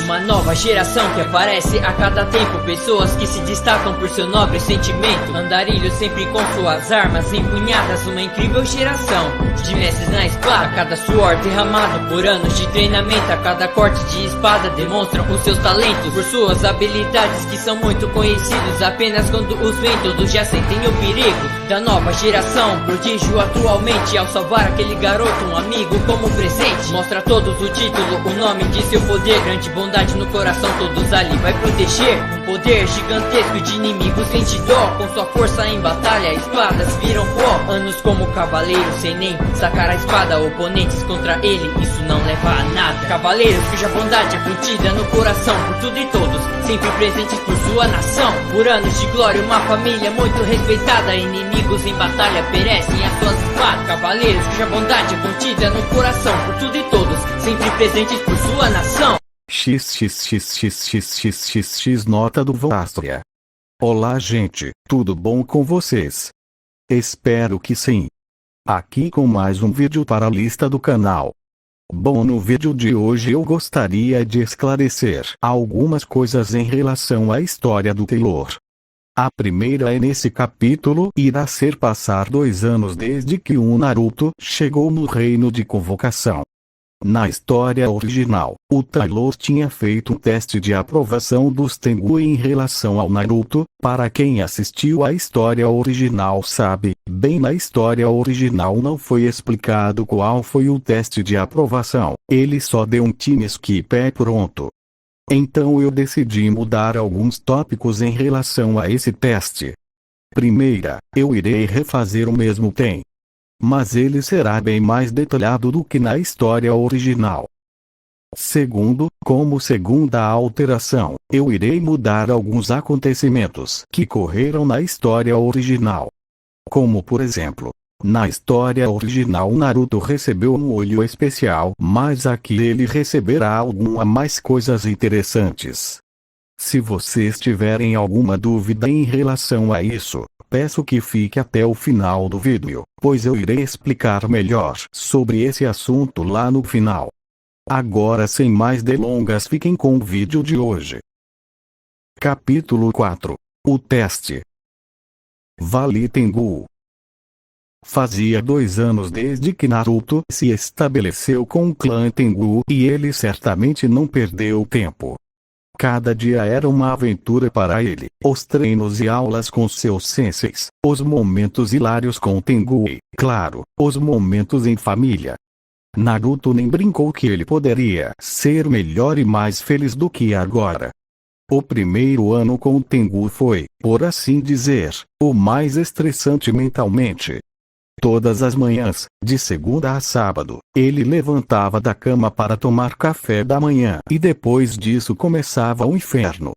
Uma nova geração que aparece a cada tempo. Pessoas que se destacam por seu nobre sentimento. Andarilhos sempre com suas armas empunhadas. Uma incrível geração de mestres na espada. A cada suor derramado por anos de treinamento, a cada corte de espada demonstram os seus talentos. Por suas habilidades que são muito conhecidos. Apenas quando os veem todos já sentem o perigo da nova geração. Prodígio atualmente ao salvar aquele garoto, um amigo como presente. Mostra a todos o título, o nome de seu poder. Grande bondade no coração, todos ali vai proteger. Um poder gigantesco de inimigos sente dó. Com sua força em batalha, espadas viram pó. Anos como cavaleiro, sem nem sacar a espada. Oponentes contra ele, isso não leva a nada. Cavaleiros cuja bondade é contida no coração. Por tudo e todos, sempre presentes por sua nação. Por anos de glória, uma família muito respeitada. Inimigos em batalha perecem as suas espadas. Cavaleiros cuja bondade é contida no coração. Por tudo e todos, sempre presentes por sua nação. XXXXXXX nota do Voastria. Olá gente, tudo bom com vocês? Espero que sim. Aqui com mais um vídeo para a lista do canal. Bom, no vídeo de hoje eu gostaria de esclarecer algumas coisas em relação à história do Taylor. A primeira é nesse capítulo irá ser passar 2 anos desde que o Naruto chegou no reino de convocação. Na história original, o Taylor tinha feito um teste de aprovação dos Tengu em relação ao Naruto. Para quem assistiu à história original sabe, bem na história original não foi explicado qual foi o teste de aprovação, ele só deu um time skip e pronto. Então eu decidi mudar alguns tópicos em relação a esse teste. Primeira, eu irei refazer o mesmo tem. Mas ele será bem mais detalhado do que na história original. Segundo, como segunda alteração, eu irei mudar alguns acontecimentos que correram na história original. Como por exemplo, na história original Naruto recebeu um olho especial, mas aqui ele receberá algumas mais coisas interessantes. Se vocês tiverem alguma dúvida em relação a isso, peço que fique até o final do vídeo, pois eu irei explicar melhor sobre esse assunto lá no final. Agora sem mais delongas, fiquem com o vídeo de hoje. Capítulo 4. O teste. Vale Tengu. Fazia 2 anos desde que Naruto se estabeleceu com o clã Tengu e ele certamente não perdeu tempo. Cada dia era uma aventura para ele, os treinos e aulas com seus senseis, os momentos hilários com Tengu e, claro, os momentos em família. Naruto nem brincou que ele poderia ser melhor e mais feliz do que agora. O primeiro ano com Tengu foi, por assim dizer, o mais estressante mentalmente. Todas as manhãs, de segunda a sábado, ele levantava da cama para tomar café da manhã e depois disso começava o inferno.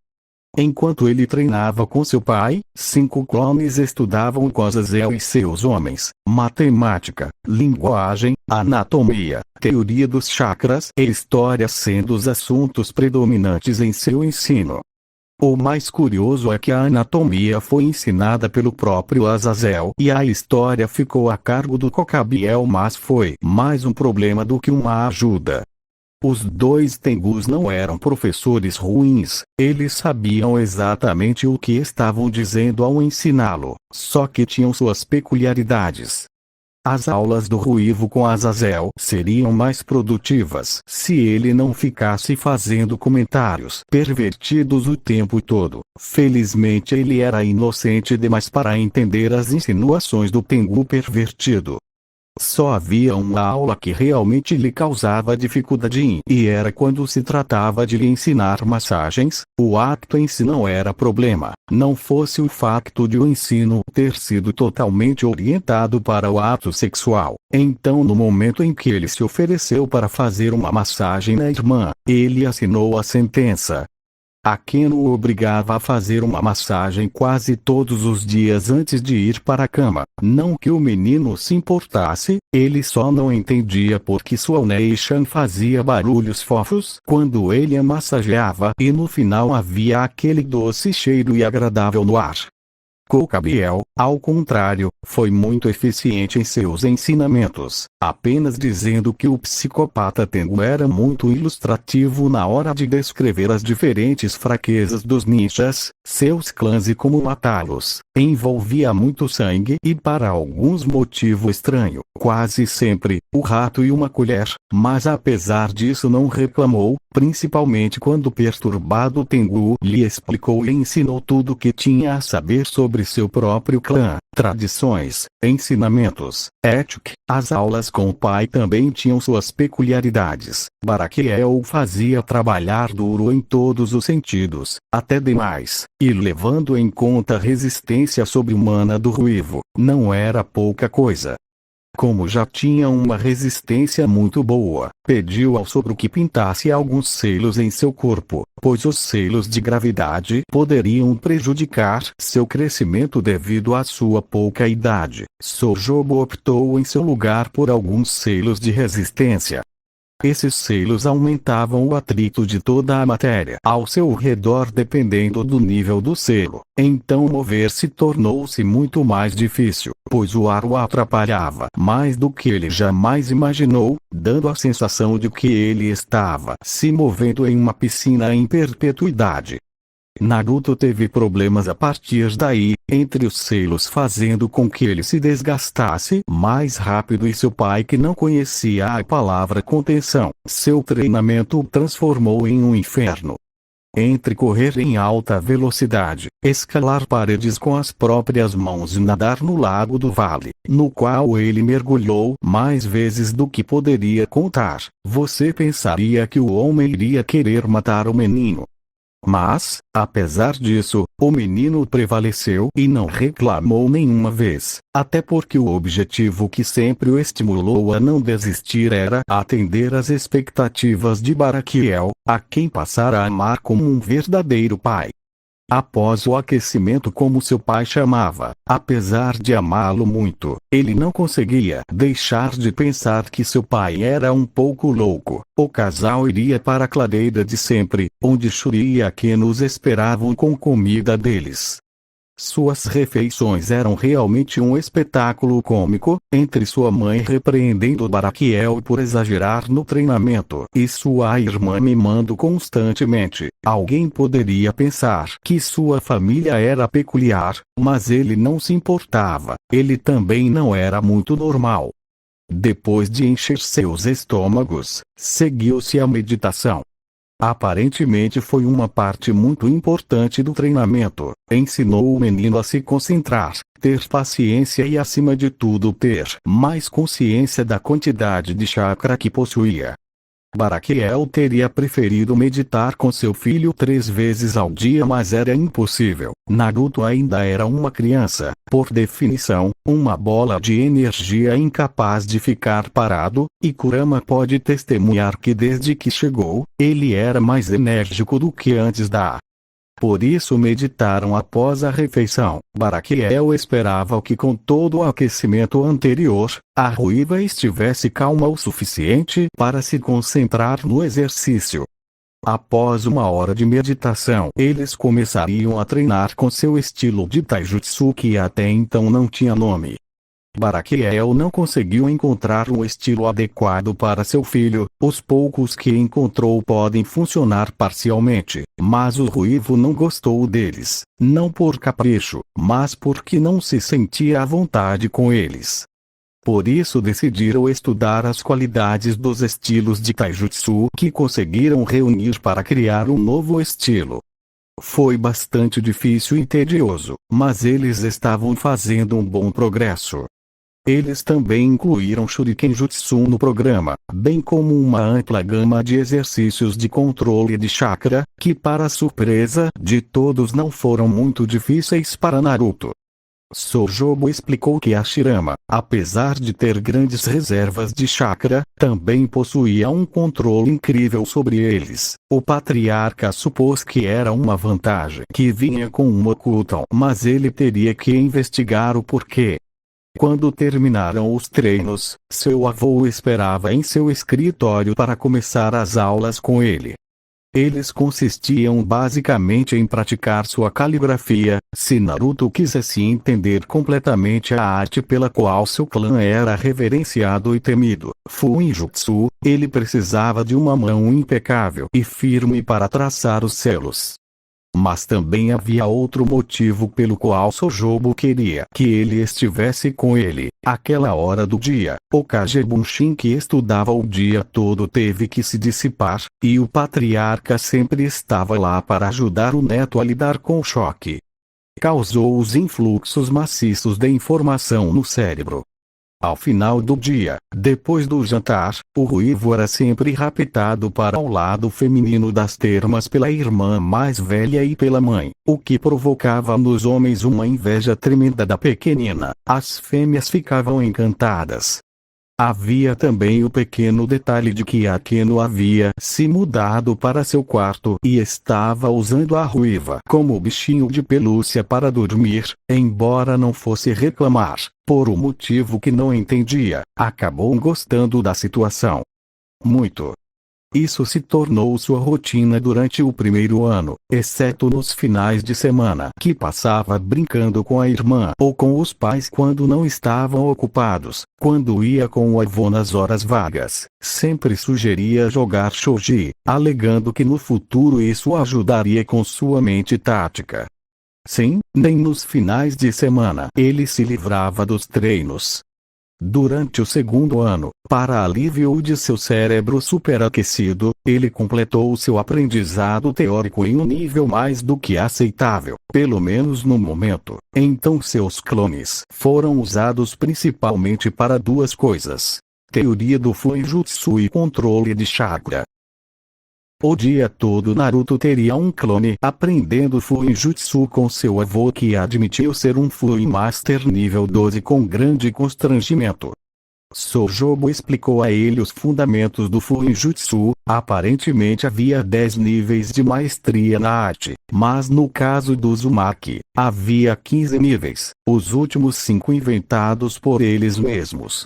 Enquanto ele treinava com seu pai, 5 clones estudavam com Azazel e seus homens, matemática, linguagem, anatomia, teoria dos chakras e história sendo os assuntos predominantes em seu ensino. O mais curioso é que a anatomia foi ensinada pelo próprio Azazel e a história ficou a cargo do Cocabiel, mas foi mais um problema do que uma ajuda. Os 2 Tengus não eram professores ruins, eles sabiam exatamente o que estavam dizendo ao ensiná-lo, só que tinham suas peculiaridades. As aulas do Ruivo com Azazel seriam mais produtivas se ele não ficasse fazendo comentários pervertidos o tempo todo. Felizmente ele era inocente demais para entender as insinuações do Tengu pervertido. Só havia uma aula que realmente lhe causava dificuldade e era quando se tratava de lhe ensinar massagens. O acto em si não era problema, não fosse o facto de o ensino ter sido totalmente orientado para o ato sexual. Então no momento em que ele se ofereceu para fazer uma massagem na irmã, ele assinou a sentença. Akeno o obrigava a fazer uma massagem quase todos os dias antes de ir para a cama. Não que o menino se importasse, ele só não entendia por que sua Onei-chan fazia barulhos fofos quando ele a massageava e no final havia aquele doce cheiro e agradável no ar. Kokabiel, ao contrário, foi muito eficiente em seus ensinamentos, apenas dizendo que o psicopata Tengu era muito ilustrativo na hora de descrever as diferentes fraquezas dos ninjas, seus clãs e como matá-los. Envolvia muito sangue e para alguns motivo estranho, quase sempre, o rato e uma colher, mas apesar disso não reclamou, principalmente quando o perturbado Tengu lhe explicou e ensinou tudo o que tinha a saber sobre seu próprio clã, tradições, ensinamentos, ética. As aulas com o pai também tinham suas peculiaridades. Baraquiel o fazia trabalhar duro em todos os sentidos, até demais, e levando em conta a resistência sobre-humana do ruivo, não era pouca coisa. Como já tinha uma resistência muito boa, pediu ao sogro que pintasse alguns selos em seu corpo, pois os selos de gravidade poderiam prejudicar seu crescimento devido à sua pouca idade. Sojobo optou em seu lugar por alguns selos de resistência. Esses selos aumentavam o atrito de toda a matéria ao seu redor dependendo do nível do selo. Então mover-se tornou-se muito mais difícil, pois o ar o atrapalhava mais do que ele jamais imaginou, dando a sensação de que ele estava se movendo em uma piscina em perpetuidade. Naruto teve problemas a partir daí, entre os selos fazendo com que ele se desgastasse mais rápido e seu pai que não conhecia a palavra contenção. Seu treinamento o transformou em um inferno. Entre correr em alta velocidade, escalar paredes com as próprias mãos e nadar no lago do vale, no qual ele mergulhou mais vezes do que poderia contar, você pensaria que o homem iria querer matar o menino. Mas, apesar disso, o menino prevaleceu e não reclamou nenhuma vez, até porque o objetivo que sempre o estimulou a não desistir era atender às expectativas de Baraquiel, a quem passara a amar como um verdadeiro pai. Após o aquecimento como seu pai chamava, apesar de amá-lo muito, ele não conseguia deixar de pensar que seu pai era um pouco louco. O casal iria para a clareira de sempre, onde Shuri e Akeno os esperavam com comida deles. Suas refeições eram realmente um espetáculo cômico, entre sua mãe repreendendo Baraquiel por exagerar no treinamento e sua irmã mimando constantemente. Alguém poderia pensar que sua família era peculiar, mas ele não se importava, ele também não era muito normal. Depois de encher seus estômagos, seguiu-se a meditação. Aparentemente foi uma parte muito importante do treinamento. Ensinou o menino a se concentrar, ter paciência e acima de tudo ter mais consciência da quantidade de chakra que possuía. Baraquiel teria preferido meditar com seu filho 3 vezes ao dia, mas era impossível. Naruto ainda era uma criança, por definição, uma bola de energia incapaz de ficar parado, e Kurama pode testemunhar que desde que chegou, ele era mais enérgico do que antes da. Por isso meditaram após a refeição. Baraquiel esperava que com todo o aquecimento anterior, a ruiva estivesse calma o suficiente para se concentrar no exercício. Após 1 hora de meditação, eles começariam a treinar com seu estilo de taijutsu que até então não tinha nome. Baraquiel não conseguiu encontrar um estilo adequado para seu filho, os poucos que encontrou podem funcionar parcialmente, mas o ruivo não gostou deles, não por capricho, mas porque não se sentia à vontade com eles. Por isso decidiram estudar as qualidades dos estilos de taijutsu que conseguiram reunir para criar um novo estilo. Foi bastante difícil e tedioso, mas eles estavam fazendo um bom progresso. Eles também incluíram Shuriken Jutsu no programa, bem como uma ampla gama de exercícios de controle de chakra, que para surpresa de todos não foram muito difíceis para Naruto. Sojobo explicou que Hashirama, apesar de ter grandes reservas de chakra, também possuía um controle incrível sobre eles. O patriarca supôs que era uma vantagem que vinha com um Mokuton, mas ele teria que investigar o porquê. Quando terminaram os treinos, seu avô o esperava em seu escritório para começar as aulas com ele. Eles consistiam basicamente em praticar sua caligrafia. Se Naruto quisesse entender completamente a arte pela qual seu clã era reverenciado e temido, Fuinjutsu, ele precisava de uma mão impecável e firme para traçar os selos. Mas também havia outro motivo pelo qual Sojobo queria que ele estivesse com ele. Aquela hora do dia, o Kage Bunshin que estudava o dia todo teve que se dissipar, e o patriarca sempre estava lá para ajudar o neto a lidar com o choque. Causou os influxos maciços de informação no cérebro. Ao final do dia, depois do jantar, o ruivo era sempre raptado para o lado feminino das termas pela irmã mais velha e pela mãe, o que provocava nos homens uma inveja tremenda da pequenina. As fêmeas ficavam encantadas. Havia também o pequeno detalhe de que Akeno havia se mudado para seu quarto e estava usando a ruiva como bichinho de pelúcia para dormir, embora não fosse reclamar, por um motivo que não entendia, acabou gostando da situação. Muito. Isso se tornou sua rotina durante o primeiro ano, exceto nos finais de semana que passava brincando com a irmã ou com os pais quando não estavam ocupados. Quando ia com o avô nas horas vagas, sempre sugeria jogar shogi, alegando que no futuro isso ajudaria com sua mente tática. Sim, nem nos finais de semana ele se livrava dos treinos. Durante o segundo ano, para alívio de seu cérebro superaquecido, ele completou seu aprendizado teórico em um nível mais do que aceitável, pelo menos no momento. Então seus clones foram usados principalmente para duas coisas: teoria do Fuinjutsu e controle de chakra. O dia todo Naruto teria um clone aprendendo Fuinjutsu com seu avô que admitiu ser um Fuin Master nível 12 com grande constrangimento. Sojobo explicou a ele os fundamentos do Fuinjutsu. Aparentemente havia 10 níveis de maestria na arte, mas no caso do Uzumaki, havia 15 níveis, os últimos 5 inventados por eles mesmos.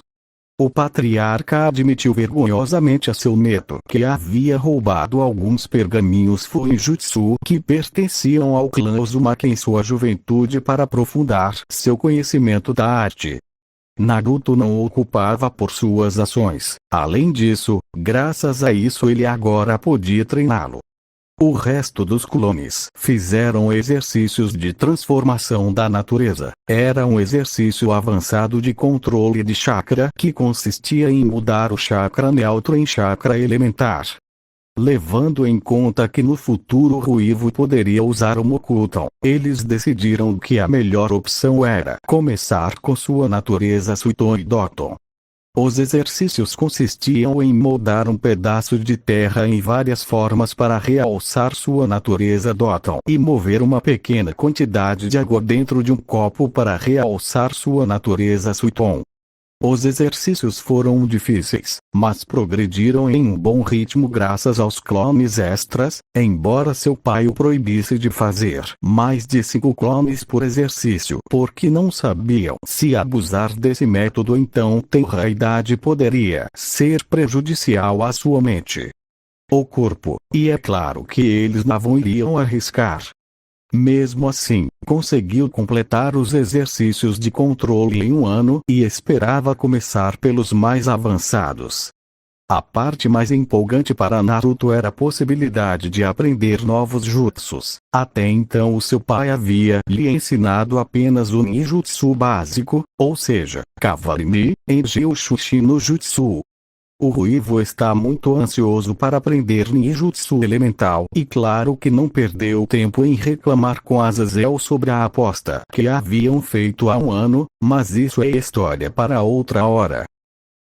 O patriarca admitiu vergonhosamente a seu neto que havia roubado alguns pergaminhos Fuinjutsu que pertenciam ao clã Uzumaki em sua juventude para aprofundar seu conhecimento da arte. Naruto não o culpava por suas ações. Além disso, graças a isso ele agora podia treiná-lo. O resto dos clones fizeram exercícios de transformação da natureza. Era um exercício avançado de controle de chakra que consistia em mudar o chakra neutro em chakra elementar. Levando em conta que no futuro Ruivo poderia usar o Mokuton, eles decidiram que a melhor opção era começar com sua natureza Suiton e Doton. Os exercícios consistiam em moldar um pedaço de terra em várias formas para realçar sua natureza Doton e mover uma pequena quantidade de água dentro de um copo para realçar sua natureza Suiton. Os exercícios foram difíceis, mas progrediram em um bom ritmo graças aos clones extras, embora seu pai o proibisse de fazer mais de 5 clones por exercício porque não sabiam se abusar desse método então tenra idade poderia ser prejudicial à sua mente, o corpo, e é claro que eles não iriam arriscar. Mesmo assim, conseguiu completar os exercícios de controle em um ano e esperava começar pelos mais avançados. A parte mais empolgante para Naruto era a possibilidade de aprender novos jutsus. Até então o seu pai havia lhe ensinado apenas o ninjutsu básico, ou seja, Kawarimi, Enji Ushushi no Jutsu. O Ruivo está muito ansioso para aprender ninjutsu elemental e claro que não perdeu tempo em reclamar com Azazel sobre a aposta que haviam feito há um ano, mas isso é história para outra hora.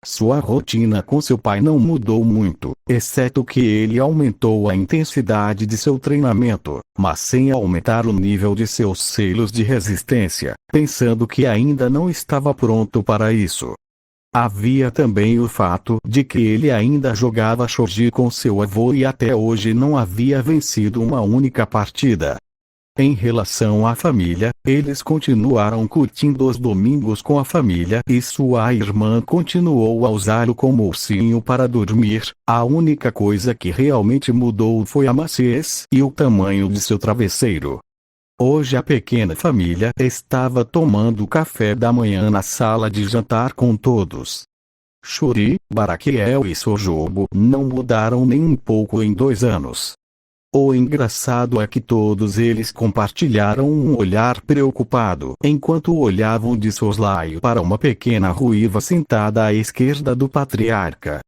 Sua rotina com seu pai não mudou muito, exceto que ele aumentou a intensidade de seu treinamento, mas sem aumentar o nível de seus selos de resistência, pensando que ainda não estava pronto para isso. Havia também o fato de que ele ainda jogava shogi com seu avô e até hoje não havia vencido uma única partida. Em relação à família, eles continuaram curtindo os domingos com a família e sua irmã continuou a usá-lo como ursinho para dormir. A única coisa que realmente mudou foi a maciez e o tamanho de seu travesseiro. Hoje a pequena família estava tomando café da manhã na sala de jantar com todos. Shuri, Baraquiel e Sojobo não mudaram nem um pouco em 2 anos. O engraçado é que todos eles compartilharam um olhar preocupado enquanto olhavam de soslaio para uma pequena ruiva sentada à esquerda do patriarca.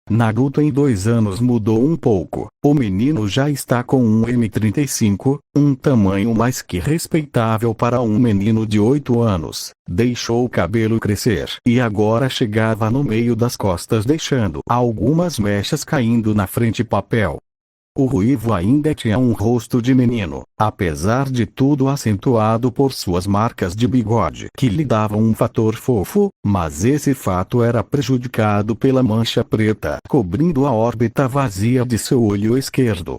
Naruto em 2 anos mudou um pouco. O menino já está com um M35, um tamanho mais que respeitável para um menino de 8 anos. Deixou o cabelo crescer e agora chegava no meio das costas deixando algumas mechas caindo na frente papel. O ruivo ainda tinha um rosto de menino, apesar de tudo acentuado por suas marcas de bigode que lhe davam um fator fofo, mas esse fato era prejudicado pela mancha preta cobrindo a órbita vazia de seu olho esquerdo.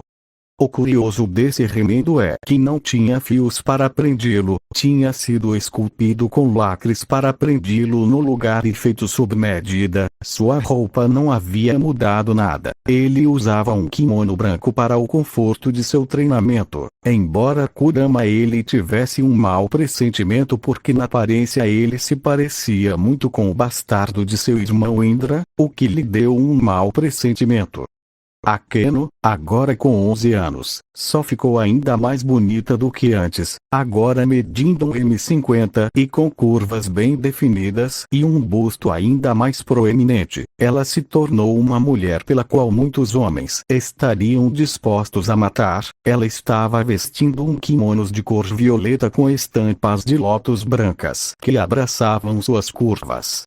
O curioso desse remendo é que não tinha fios para prendê-lo, tinha sido esculpido com lacres para prendi-lo no lugar e feito sob medida. Sua roupa não havia mudado nada. Ele usava um kimono branco para o conforto de seu treinamento. Embora Kurama ele tivesse um mau pressentimento porque na aparência ele se parecia muito com o bastardo de seu irmão Indra, o que lhe deu um mau pressentimento. Akeno, agora com 11 anos, só ficou ainda mais bonita do que antes, agora medindo um M50 e com curvas bem definidas e um busto ainda mais proeminente. Ela se tornou uma mulher pela qual muitos homens estariam dispostos a matar. Ela estava vestindo um kimono de cor violeta com estampas de lótus brancas que abraçavam suas curvas.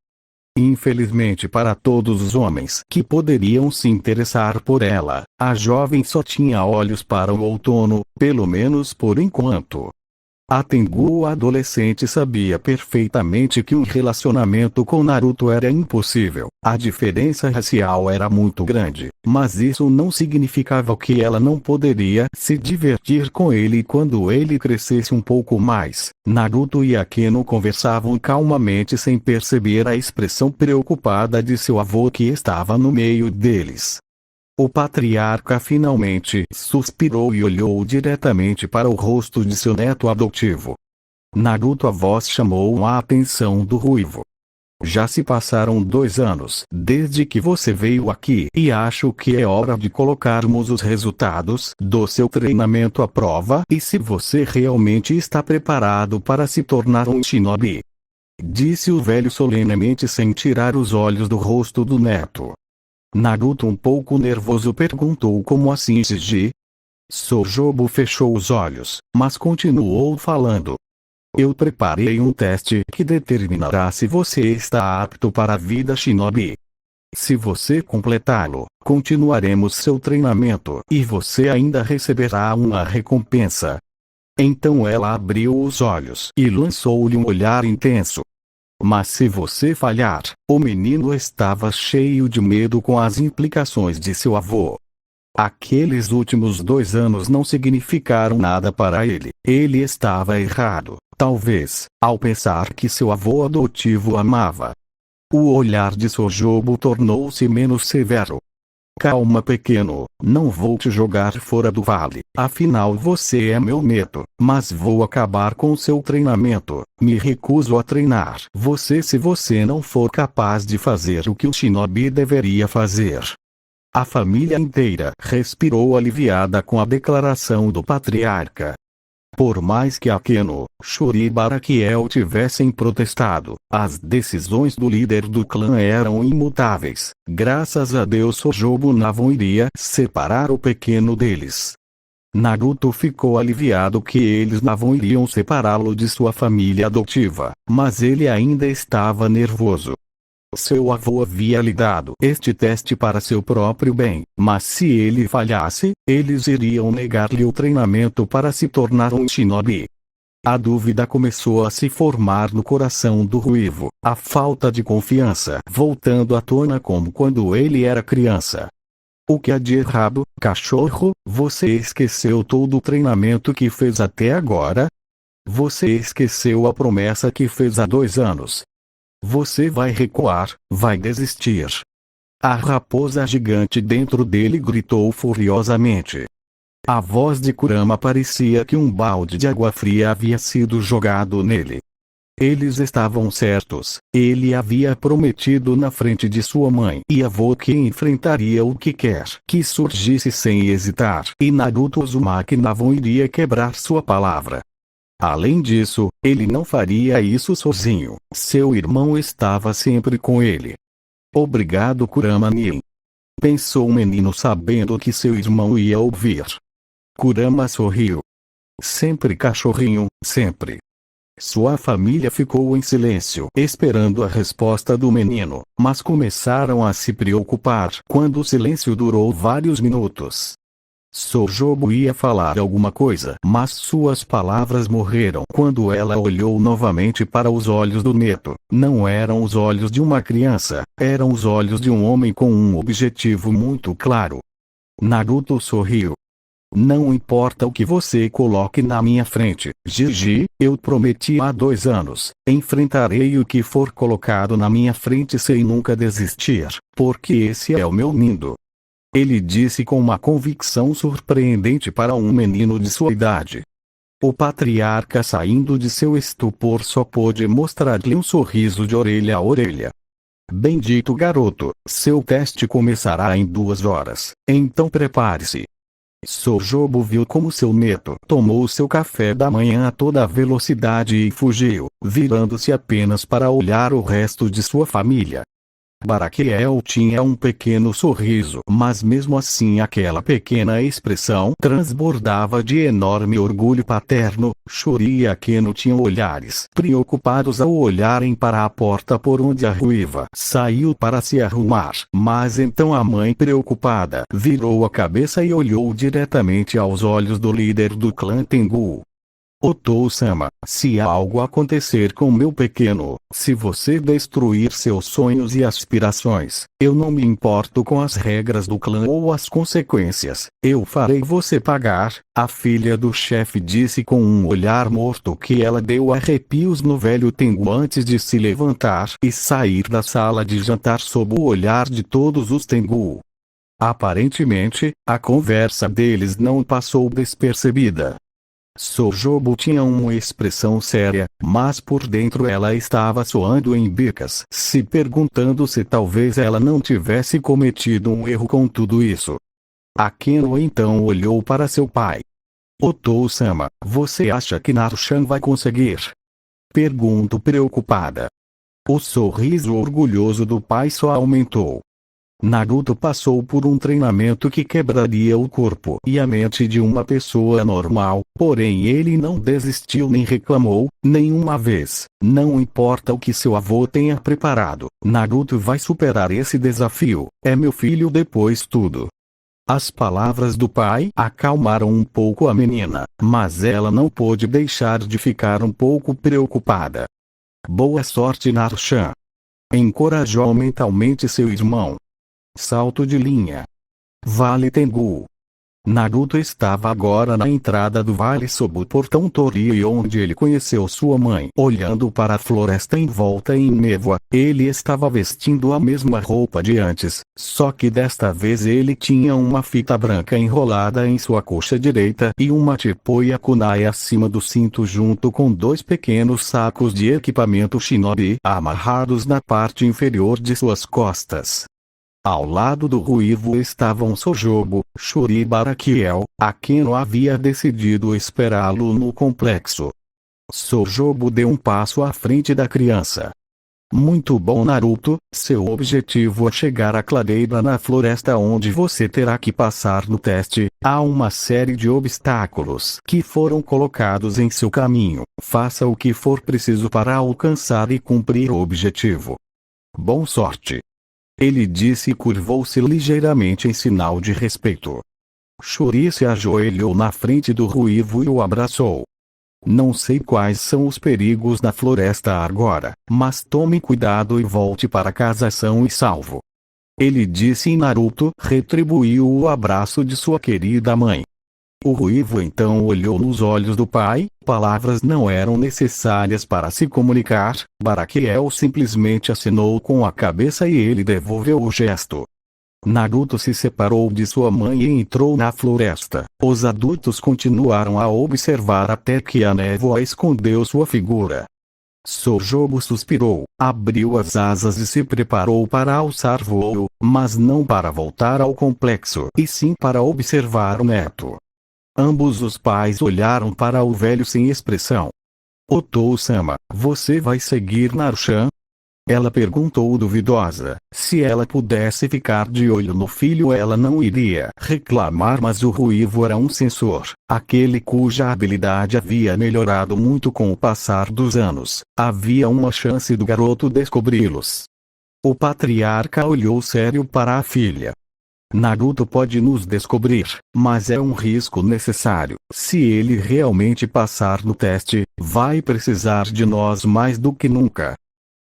Infelizmente para todos os homens que poderiam se interessar por ela, a jovem só tinha olhos para o outono, pelo menos por enquanto. A Tengu o adolescente sabia perfeitamente que um relacionamento com Naruto era impossível. A diferença racial era muito grande, mas isso não significava que ela não poderia se divertir com ele quando ele crescesse um pouco mais. Naruto e Akeno conversavam calmamente sem perceber a expressão preocupada de seu avô que estava no meio deles. O patriarca finalmente suspirou e olhou diretamente para o rosto de seu neto adotivo. Naruto, a voz chamou a atenção do ruivo. Já se passaram 2 anos desde que você veio aqui e acho que é hora de colocarmos os resultados do seu treinamento à prova e se você realmente está preparado para se tornar um shinobi. Disse o velho solenemente sem tirar os olhos do rosto do neto. Naruto, um pouco nervoso, perguntou: como assim, Shiji? Sojobo fechou os olhos, mas continuou falando. Eu preparei um teste que determinará se você está apto para a vida shinobi. Se você completá-lo, continuaremos seu treinamento e você ainda receberá uma recompensa. Então ela abriu os olhos e lançou-lhe um olhar intenso. Mas se você falhar, o menino estava cheio de medo com as implicações de seu avô. Aqueles últimos 2 anos não significaram nada para ele. Ele estava errado, talvez, ao pensar que seu avô adotivo o amava. O olhar de Sojobo tornou-se menos severo. Calma, pequeno, não vou te jogar fora do vale, afinal você é meu neto, mas vou acabar com seu treinamento. Me recuso a treinar você se você não for capaz de fazer o que o shinobi deveria fazer. A família inteira respirou aliviada com a declaração do patriarca. Por mais que Akeno, Shuri e Baraquiel tivessem protestado, as decisões do líder do clã eram imutáveis. Graças a Deus Sojobo não iria separar o pequeno deles. Naruto ficou aliviado que eles não iriam separá-lo de sua família adotiva, mas ele ainda estava nervoso. Seu avô havia lhe dado este teste para seu próprio bem, mas se ele falhasse, eles iriam negar-lhe o treinamento para se tornar um shinobi. A dúvida começou a se formar no coração do ruivo, a falta de confiança voltando à tona como quando ele era criança. O que há de errado, cachorro? Você esqueceu todo o treinamento que fez até agora? Você esqueceu a promessa que fez há 2 anos. Você vai recuar, vai desistir. A raposa gigante dentro dele gritou furiosamente. A voz de Kurama parecia que um balde de água fria havia sido jogado nele. Eles estavam certos, ele havia prometido na frente de sua mãe e avô que enfrentaria o que quer que surgisse sem hesitar, e Naruto Uzumaki não iria quebrar sua palavra. Além disso, ele não faria isso sozinho, seu irmão estava sempre com ele. Obrigado Kurama-nin. Pensou o menino sabendo que seu irmão ia ouvir. Kurama sorriu. Sempre cachorrinho, sempre. Sua família ficou em silêncio esperando a resposta do menino, mas começaram a se preocupar quando o silêncio durou vários minutos. Sojobo ia falar alguma coisa, mas suas palavras morreram quando ela olhou novamente para os olhos do neto. Não eram os olhos de uma criança, eram os olhos de um homem com um objetivo muito claro. Naruto sorriu. Não importa o que você coloque na minha frente, Gigi, eu prometi há 2 anos, enfrentarei o que for colocado na minha frente sem nunca desistir, porque esse é o meu nindo. Ele disse com uma convicção surpreendente para um menino de sua idade. O patriarca saindo de seu estupor só pôde mostrar-lhe um sorriso de orelha a orelha. Bendito garoto, seu teste começará em 2 horas, então prepare-se. Sojobo viu como seu neto tomou seu café da manhã a toda velocidade e fugiu, virando-se apenas para olhar o resto de sua família. Baraquiel tinha um pequeno sorriso, mas mesmo assim aquela pequena expressão transbordava de enorme orgulho paterno. Shuri e Akeno tinham olhares preocupados ao olharem para a porta por onde a ruiva saiu para se arrumar, mas então a mãe preocupada virou a cabeça e olhou diretamente aos olhos do líder do clã Tengu. Otou-sama, se algo acontecer com meu pequeno, se você destruir seus sonhos e aspirações, eu não me importo com as regras do clã ou as consequências, eu farei você pagar. A filha do chefe disse com um olhar morto que ela deu arrepios no velho Tengu antes de se levantar e sair da sala de jantar sob o olhar de todos os Tengu. Aparentemente, a conversa deles não passou despercebida. Sojobo tinha uma expressão séria, mas por dentro ela estava soando em bicas, se perguntando se talvez ela não tivesse cometido um erro com tudo isso. Akeno então olhou para seu pai. Otou-sama, você acha que Naruto vai conseguir? Pergunto preocupada. O sorriso orgulhoso do pai só aumentou. Naruto passou por um treinamento que quebraria o corpo e a mente de uma pessoa normal, porém ele não desistiu nem reclamou, nenhuma vez. Não importa o que seu avô tenha preparado, Naruto vai superar esse desafio, é meu filho depois tudo. As palavras do pai acalmaram um pouco a menina, mas ela não pôde deixar de ficar um pouco preocupada. Boa sorte Naruto. Encorajou mentalmente seu irmão. Salto de linha. Vale Tengu. Naruto estava agora na entrada do vale sob o portão Torii onde ele conheceu sua mãe. Olhando para a floresta envolta em névoa, ele estava vestindo a mesma roupa de antes, só que desta vez ele tinha uma fita branca enrolada em sua coxa direita e uma Chipoia kunai acima do cinto junto com 2 pequenos sacos de equipamento shinobi amarrados na parte inferior de suas costas. Ao lado do ruivo estavam Sojobo, Shuri e Baraquiel. Akeno havia decidido esperá-lo no complexo. Sojobo deu um passo à frente da criança. Muito bom Naruto, seu objetivo é chegar à clareira na floresta onde você terá que passar no teste. Há uma série de obstáculos que foram colocados em seu caminho. Faça o que for preciso para alcançar e cumprir o objetivo. Bom sorte. Ele disse e curvou-se ligeiramente em sinal de respeito. Shuri se ajoelhou na frente do ruivo e o abraçou. Não sei quais são os perigos da floresta agora, mas tome cuidado e volte para casa são e salvo. Ele disse e Naruto retribuiu o abraço de sua querida mãe. O ruivo então olhou nos olhos do pai, palavras não eram necessárias para se comunicar, Baraquiel simplesmente assinou com a cabeça e ele devolveu o gesto. Naruto se separou de sua mãe e entrou na floresta. Os adultos continuaram a observar até que a névoa escondeu sua figura. Sojobu suspirou, abriu as asas e se preparou para alçar voo, mas não para voltar ao complexo, e sim para observar o neto. Ambos os pais olharam para o velho sem expressão. Otou-sama, você vai seguir Naruto? Ela perguntou duvidosa. Se ela pudesse ficar de olho no filho ela não iria reclamar, mas o ruivo era um sensor, aquele cuja habilidade havia melhorado muito com o passar dos anos. Havia uma chance do garoto descobri-los. O patriarca olhou sério para a filha. Naruto pode nos descobrir, mas é um risco necessário. Se ele realmente passar no teste, vai precisar de nós mais do que nunca.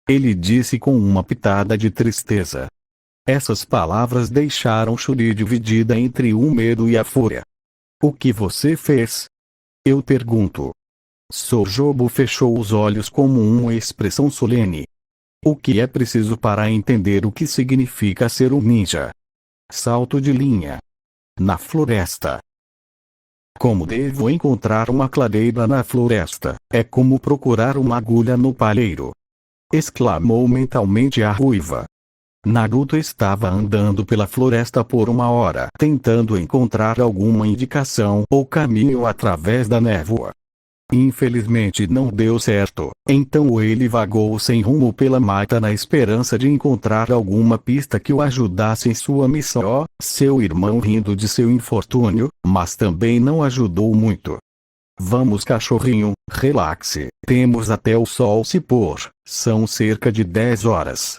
Ele disse com uma pitada de tristeza. Essas palavras deixaram Shuri dividida entre o medo e a fúria. O que você fez? Eu pergunto. Sojobu fechou os olhos como uma expressão solene. O que é preciso para entender o que significa ser um ninja? Salto de linha. Na floresta. Como devo encontrar uma clareira na floresta? É como procurar uma agulha no palheiro. Exclamou mentalmente a ruiva. Naruto estava andando pela floresta por uma hora, tentando encontrar alguma indicação ou caminho através da névoa. Infelizmente não deu certo, então ele vagou sem rumo pela mata na esperança de encontrar alguma pista que o ajudasse em sua missão. Seu irmão rindo de seu infortúnio, mas também não ajudou muito. Vamos cachorrinho, relaxe, temos até o sol se pôr, são cerca de 10 horas.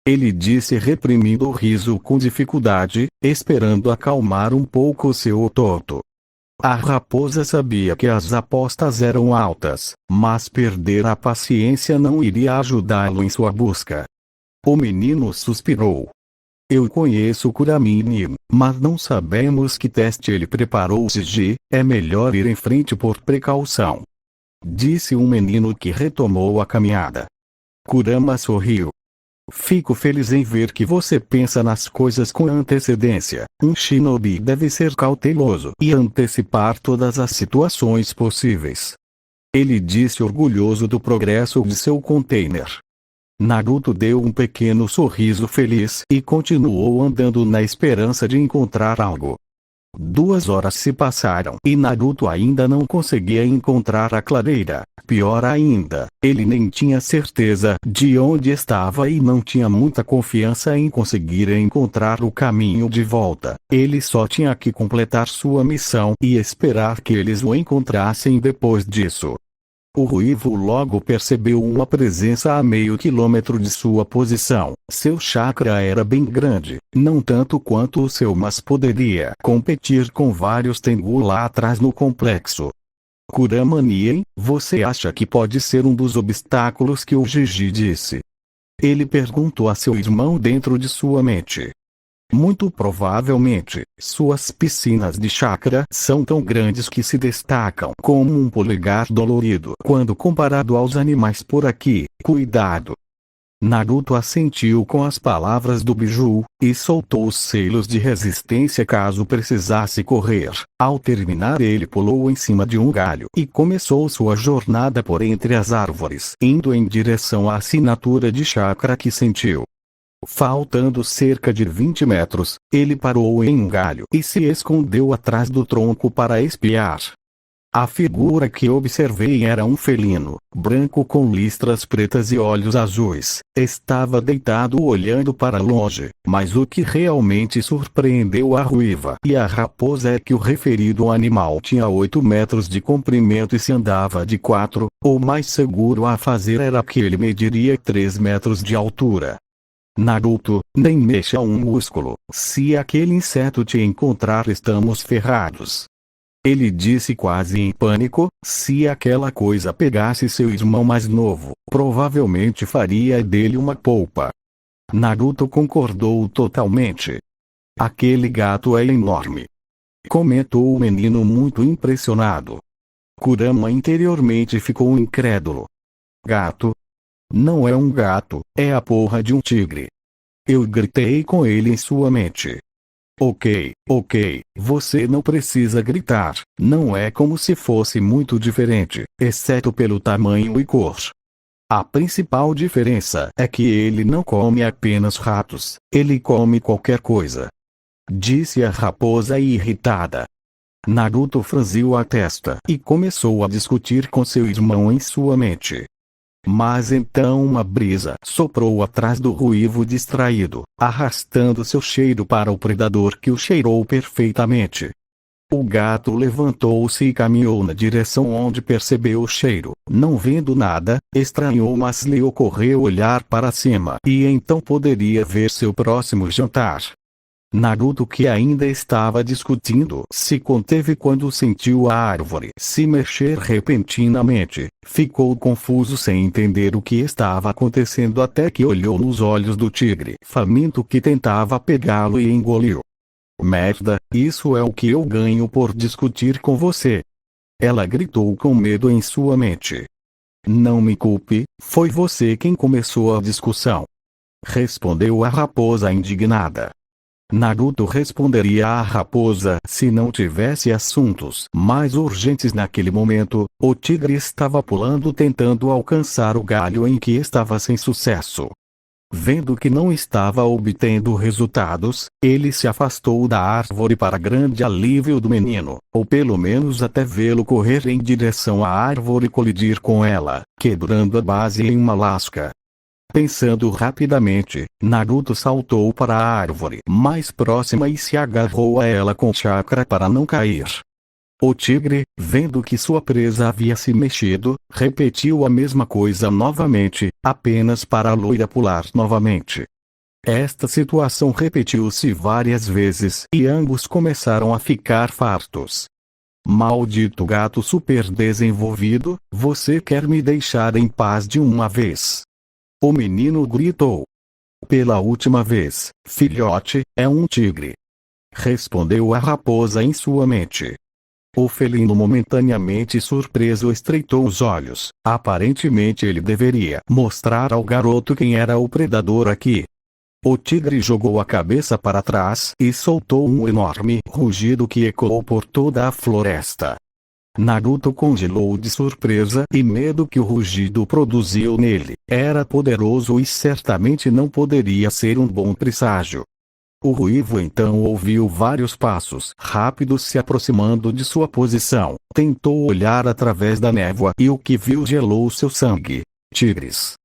Ele disse reprimindo o riso com dificuldade, esperando acalmar um pouco seu tonto. A raposa sabia que as apostas eram altas, mas perder a paciência não iria ajudá-lo em sua busca. O menino suspirou. Eu conheço Kuramini, mas não sabemos que teste ele preparou-se de, é melhor ir em frente por precaução. Disse um menino que retomou a caminhada. Kurama sorriu. Fico feliz em ver que você pensa nas coisas com antecedência. Um shinobi deve ser cauteloso e antecipar todas as situações possíveis. Ele disse orgulhoso do progresso de seu container. Naruto deu um pequeno sorriso feliz e continuou andando na esperança de encontrar algo. 2 horas se passaram e Naruto ainda não conseguia encontrar a clareira. Pior ainda, ele nem tinha certeza de onde estava e não tinha muita confiança em conseguir encontrar o caminho de volta. Ele só tinha que completar sua missão e esperar que eles o encontrassem depois disso. O ruivo logo percebeu uma presença a meio quilômetro de sua posição. Seu chakra era bem grande, não tanto quanto o seu, mas poderia competir com vários Tengu lá atrás no complexo. Kurama Nien, você acha que pode ser um dos obstáculos que o Gigi disse? Ele perguntou a seu irmão dentro de sua mente. Muito provavelmente, suas piscinas de chakra são tão grandes que se destacam como um polegar dolorido quando comparado aos animais por aqui. Cuidado! Naruto assentiu com as palavras do Biju, e soltou os selos de resistência caso precisasse correr. Ao terminar ele pulou em cima de um galho e começou sua jornada por entre as árvores, indo em direção à assinatura de chakra que sentiu. Faltando cerca de 20 metros, ele parou em um galho e se escondeu atrás do tronco para espiar. A figura que observei era um felino, branco com listras pretas e olhos azuis. Estava deitado olhando para longe, mas o que realmente surpreendeu a ruiva e a raposa é que o referido animal tinha 8 metros de comprimento e se andava de 4, o mais seguro a fazer era que ele mediria 3 metros de altura. Naruto, nem mexa um músculo. Se aquele inseto te encontrar, estamos ferrados. Ele disse quase em pânico. Se aquela coisa pegasse seu irmão mais novo, provavelmente faria dele uma polpa. Naruto concordou totalmente. Aquele gato é enorme, comentou o menino muito impressionado. Kurama interiormente ficou incrédulo. Gato? Não é um gato, é a porra de um tigre. Eu gritei com ele em sua mente. Ok, você não precisa gritar, não é como se fosse muito diferente, exceto pelo tamanho e cor. A principal diferença é que ele não come apenas ratos, ele come qualquer coisa. Disse a raposa irritada. Naruto franziu a testa e começou a discutir com seu irmão em sua mente. Mas então uma brisa soprou atrás do ruivo distraído, arrastando seu cheiro para o predador que o cheirou perfeitamente. O gato levantou-se e caminhou na direção onde percebeu o cheiro. Não vendo nada, estranhou, mas lhe ocorreu olhar para cima e então poderia ver seu próximo jantar. Naruto, que ainda estava discutindo, se conteve quando sentiu a árvore se mexer repentinamente. Ficou confuso sem entender o que estava acontecendo até que olhou nos olhos do tigre faminto que tentava pegá-lo e engoliu. Merda, isso é o que eu ganho por discutir com você. Ela gritou com medo em sua mente. Não me culpe, foi você quem começou a discussão. Respondeu a raposa indignada. Naruto responderia à raposa se não tivesse assuntos mais urgentes naquele momento. O tigre estava pulando tentando alcançar o galho em que estava sem sucesso. Vendo que não estava obtendo resultados, ele se afastou da árvore para grande alívio do menino, ou pelo menos até vê-lo correr em direção à árvore e colidir com ela, quebrando a base em uma lasca. Pensando rapidamente, Naruto saltou para a árvore mais próxima e se agarrou a ela com chakra para não cair. O tigre, vendo que sua presa havia se mexido, repetiu a mesma coisa novamente, apenas para a loira pular novamente. Esta situação repetiu-se várias vezes e ambos começaram a ficar fartos. Maldito gato super desenvolvido, você quer me deixar em paz de uma vez? O menino gritou. Pela última vez, filhote, é um tigre. Respondeu a raposa em sua mente. O felino momentaneamente surpreso estreitou os olhos. Aparentemente ele deveria mostrar ao garoto quem era o predador aqui. O tigre jogou a cabeça para trás e soltou um enorme rugido que ecoou por toda a floresta. Naruto congelou de surpresa e medo que o rugido produziu nele. Era poderoso e certamente não poderia ser um bom presságio. O ruivo então ouviu vários passos rápidos se aproximando de sua posição. Tentou olhar através da névoa e o que viu gelou seu sangue. Tigres.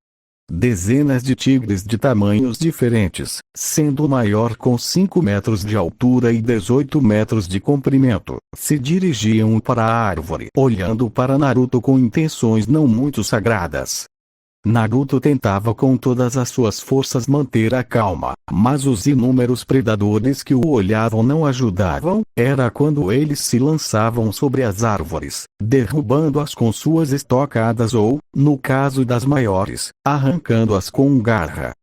Dezenas de tigres de tamanhos diferentes, sendo o maior com 5 metros de altura e 18 metros de comprimento, se dirigiam para a árvore, olhando para Naruto com intenções não muito sagradas. Naruto tentava com todas as suas forças manter a calma, mas os inúmeros predadores que o olhavam não ajudavam. Era quando eles se lançavam sobre as árvores, derrubando-as com suas estocadas ou, no caso das maiores, arrancando-as com garra.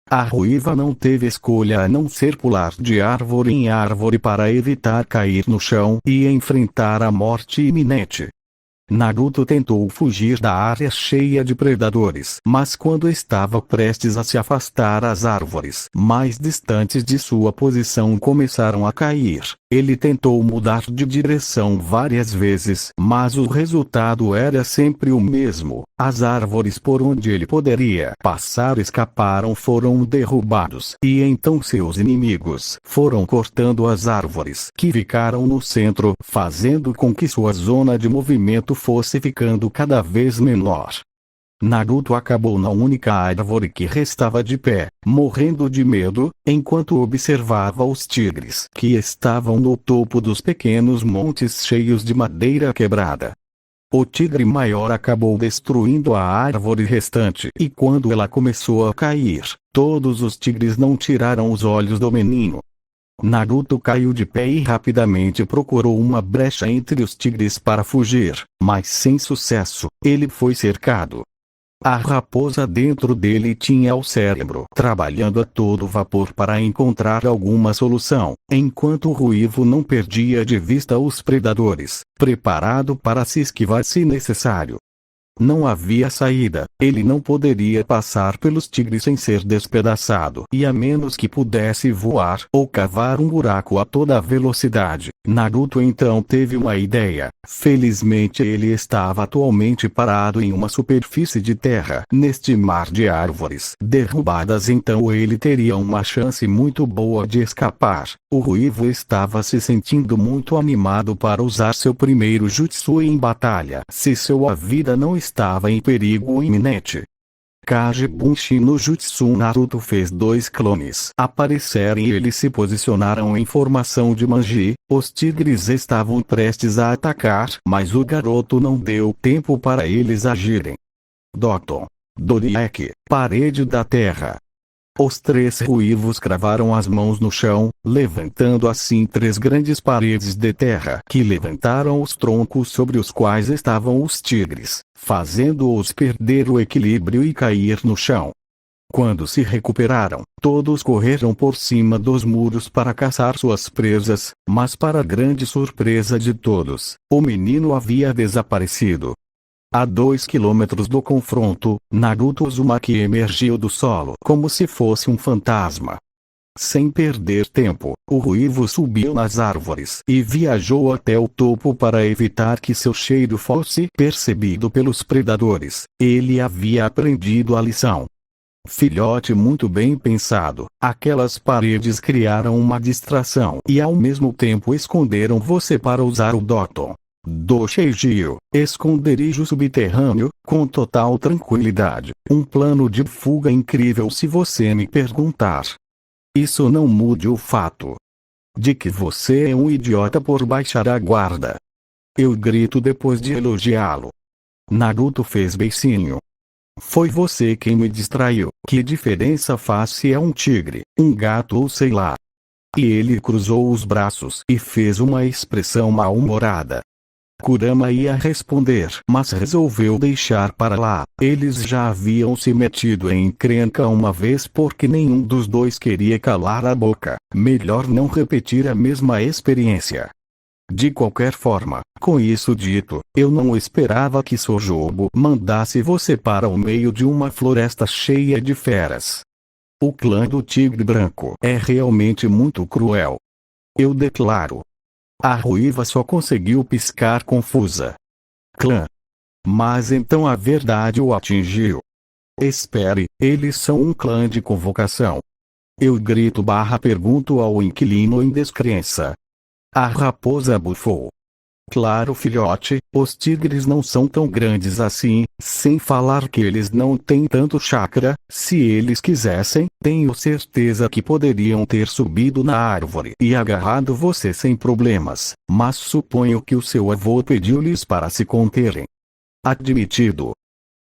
A ruiva não teve escolha a não ser pular de árvore em árvore para evitar cair no chão e enfrentar a morte iminente. Naruto tentou fugir da área cheia de predadores, mas quando estava prestes a se afastar, as árvores mais distantes de sua posição começaram a cair. Ele tentou mudar de direção várias vezes, mas o resultado era sempre o mesmo. As árvores por onde ele poderia passar escaparam, foram derrubados, e então seus inimigos foram cortando as árvores que ficaram no centro, fazendo com que sua zona de movimento fosse ficando cada vez menor. Naruto acabou na única árvore que restava de pé, morrendo de medo, enquanto observava os tigres que estavam no topo dos pequenos montes cheios de madeira quebrada. O tigre maior acabou destruindo a árvore restante e quando ela começou a cair, todos os tigres não tiraram os olhos do menino. Naruto caiu de pé e rapidamente procurou uma brecha entre os tigres para fugir, mas sem sucesso, ele foi cercado. A raposa dentro dele tinha o cérebro trabalhando a todo vapor para encontrar alguma solução, enquanto o ruivo não perdia de vista os predadores, preparado para se esquivar se necessário. Não havia saída, ele não poderia passar pelos tigres sem ser despedaçado e a menos que pudesse voar ou cavar um buraco a toda velocidade. Naruto então teve uma ideia. Felizmente ele estava atualmente parado em uma superfície de terra neste mar de árvores derrubadas, então ele teria uma chance muito boa de escapar. O ruivo estava se sentindo muito animado para usar seu primeiro jutsu em batalha, se sua vida não estava em perigo iminente. Kage Bunshin no Jutsu. Naruto fez 2 clones aparecerem e eles se posicionaram em formação de Manji. Os tigres estavam prestes a atacar, mas o garoto não deu tempo para eles agirem. Dokton. Doriek, parede da terra. Os 3 ruivos cravaram as mãos no chão, levantando assim 3 grandes paredes de terra que levantaram os troncos sobre os quais estavam os tigres, fazendo-os perder o equilíbrio e cair no chão. Quando se recuperaram, todos correram por cima dos muros para caçar suas presas, mas para grande surpresa de todos, o menino havia desaparecido. A 2 quilômetros do confronto, Naruto Uzumaki emergiu do solo como se fosse um fantasma. Sem perder tempo, o ruivo subiu nas árvores e viajou até o topo para evitar que seu cheiro fosse percebido pelos predadores. Ele havia aprendido a lição. Filhote, muito bem pensado. Aquelas paredes criaram uma distração e ao mesmo tempo esconderam você para usar o Dokton do Sheijio, esconderijo subterrâneo, com total tranquilidade. Um plano de fuga incrível se você me perguntar. Isso não mude o fato de que você é um idiota por baixar a guarda. Eu grito depois de elogiá-lo. Naruto fez beicinho. Foi você quem me distraiu. Que diferença faz se é um tigre, um gato ou sei lá? E ele cruzou os braços e fez uma expressão mal-humorada. Kurama ia responder, mas resolveu deixar para lá. Eles já haviam se metido em encrenca uma vez porque nenhum dos dois queria calar a boca. Melhor não repetir a mesma experiência. De qualquer forma, com isso dito, eu não esperava que Sojobo mandasse você para o meio de uma floresta cheia de feras. O clã do Tigre Branco é realmente muito cruel. Eu declaro. A ruiva só conseguiu piscar confusa. Clã. Mas então a verdade o atingiu. Espere, eles são um clã de convocação. Eu grito / pergunto ao inquilino em descrença. A raposa bufou. Claro, filhote, os tigres não são tão grandes assim, sem falar que eles não têm tanto chakra. Se eles quisessem, tenho certeza que poderiam ter subido na árvore e agarrado você sem problemas, mas suponho que o seu avô pediu-lhes para se conterem. Admitido.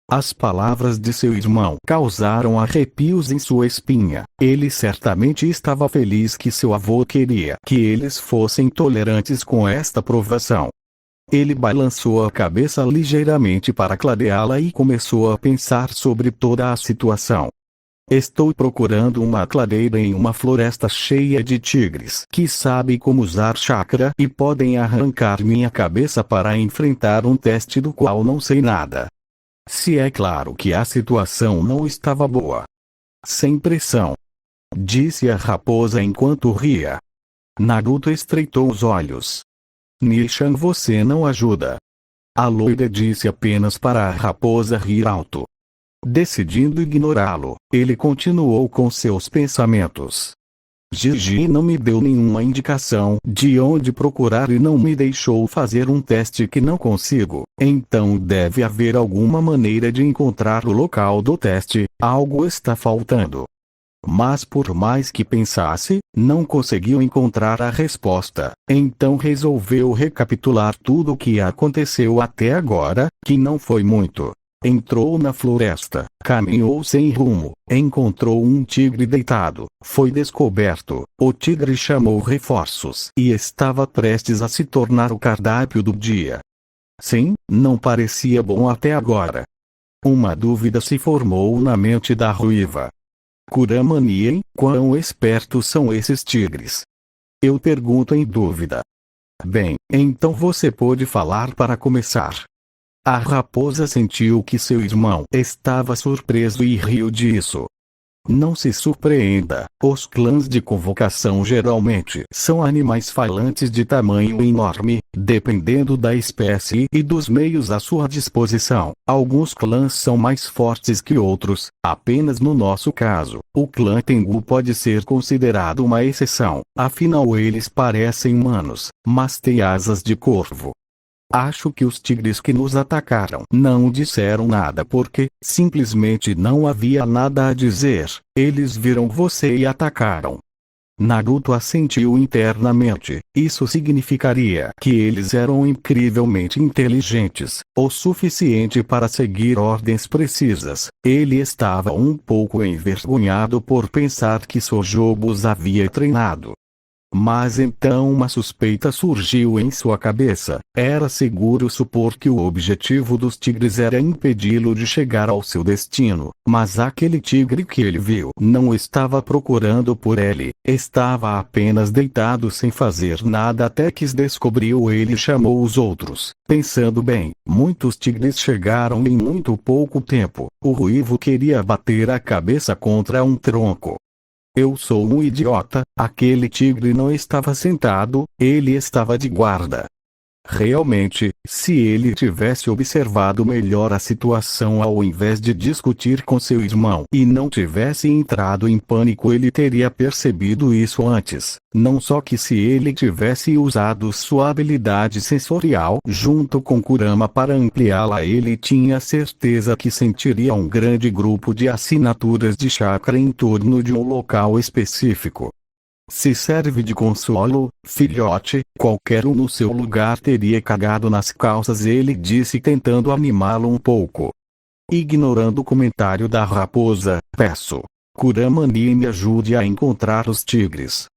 As palavras de seu irmão causaram arrepios em sua espinha. Ele certamente estava feliz que seu avô queria que eles fossem tolerantes com esta provação. Ele balançou a cabeça ligeiramente para clareá-la e começou a pensar sobre toda a situação. Estou procurando uma clareira em uma floresta cheia de tigres que sabem como usar chakra e podem arrancar minha cabeça para enfrentar um teste do qual não sei nada. Se é claro que a situação não estava boa. Sem pressão. Disse a raposa enquanto ria. Naruto estreitou os olhos. Nishan, você não ajuda. A loira disse apenas para a raposa rir alto. Decidindo ignorá-lo, ele continuou com seus pensamentos. Gigi não me deu nenhuma indicação de onde procurar e não me deixou fazer um teste que não consigo. Então deve haver alguma maneira de encontrar o local do teste. Algo está faltando. Mas por mais que pensasse, não conseguiu encontrar a resposta. Então resolveu recapitular tudo o que aconteceu até agora, que não foi muito. Entrou na floresta, caminhou sem rumo, encontrou um tigre deitado, foi descoberto. O tigre chamou reforços e estava prestes a se tornar o cardápio do dia. Sim, não parecia bom até agora. Uma dúvida se formou na mente da ruiva. Kurama Nien, quão espertos são esses tigres? Eu pergunto em dúvida. Bem, então você pode falar para começar. A raposa sentiu que seu irmão estava surpreso e riu disso. Não se surpreenda, os clãs de convocação geralmente são animais falantes de tamanho enorme, dependendo da espécie e dos meios à sua disposição. Alguns clãs são mais fortes que outros, apenas no nosso caso, o clã Tengu pode ser considerado uma exceção, afinal eles parecem humanos, mas têm asas de corvo. Acho que os tigres que nos atacaram não disseram nada porque, simplesmente não havia nada a dizer. Eles viram você e atacaram. Naruto assentiu internamente. Isso significaria que eles eram incrivelmente inteligentes, o suficiente para seguir ordens precisas. Ele estava um pouco envergonhado por pensar que Sojobu os havia treinado. Mas então uma suspeita surgiu em sua cabeça. Era seguro supor que o objetivo dos tigres era impedi-lo de chegar ao seu destino. Mas aquele tigre que ele viu não estava procurando por ele. Estava apenas deitado sem fazer nada até que descobriu ele e chamou os outros. Pensando bem, muitos tigres chegaram em muito pouco tempo. O ruivo queria bater a cabeça contra um tronco. Eu sou um idiota, aquele tigre não estava sentado, ele estava de guarda. Realmente, se ele tivesse observado melhor a situação ao invés de discutir com seu irmão e não tivesse entrado em pânico, ele teria percebido isso antes. Não só que se ele tivesse usado sua habilidade sensorial junto com Kurama para ampliá-la, ele tinha certeza que sentiria um grande grupo de assinaturas de chakra em torno de um local específico. Se serve de consolo, filhote, qualquer um no seu lugar teria cagado nas calças, ele disse tentando animá-lo um pouco. Ignorando o comentário da raposa, peço. Kurama Nien me ajude a encontrar os tigres.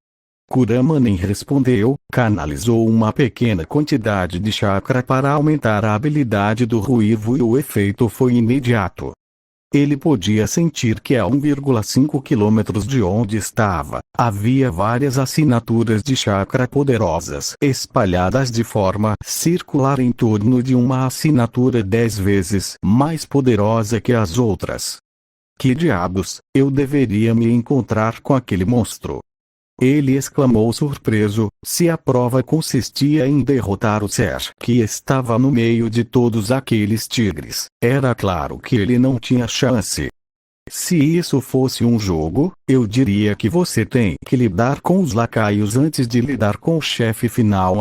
Kurama Nien respondeu, canalizou uma pequena quantidade de chakra para aumentar a habilidade do ruivo e o efeito foi imediato. Ele podia sentir que a 1,5 quilômetros de onde estava, havia várias assinaturas de chakra poderosas espalhadas de forma circular em torno de uma assinatura 10 vezes mais poderosa que as outras. Que diabos, eu deveria me encontrar com aquele monstro? Ele exclamou surpreso, se a prova consistia em derrotar o ser que estava no meio de todos aqueles tigres, era claro que ele não tinha chance. Se isso fosse um jogo, eu diria que você tem que lidar com os lacaios antes de lidar com o chefe final.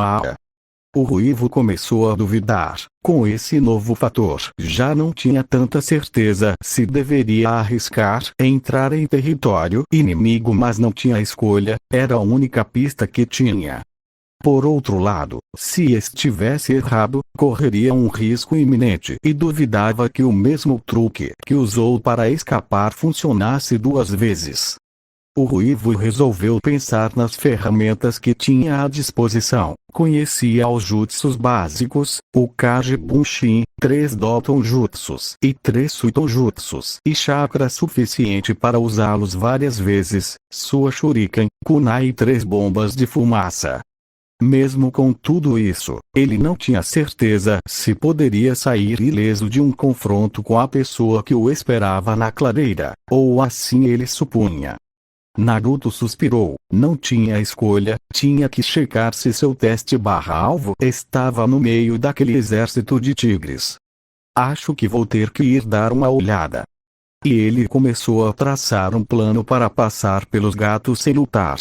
O ruivo começou a duvidar. Com esse novo fator, já não tinha tanta certeza se deveria arriscar entrar em território inimigo, mas não tinha escolha, era a única pista que tinha. Por outro lado, se estivesse errado, correria um risco iminente e duvidava que o mesmo truque que usou para escapar funcionasse 2 vezes. O ruivo resolveu pensar nas ferramentas que tinha à disposição. Conhecia os jutsus básicos, o Kage Bunshin, 3 Doton Jutsus e 3 Suiton Jutsus, e chakra suficiente para usá-los várias vezes, sua Shuriken, Kunai e 3 bombas de fumaça. Mesmo com tudo isso, ele não tinha certeza se poderia sair ileso de um confronto com a pessoa que o esperava na clareira, ou assim ele supunha. Naruto suspirou, não tinha escolha, tinha que checar se seu teste/alvo estava no meio daquele exército de tigres. Acho que vou ter que ir dar uma olhada. E ele começou a traçar um plano para passar pelos gatos sem lutar.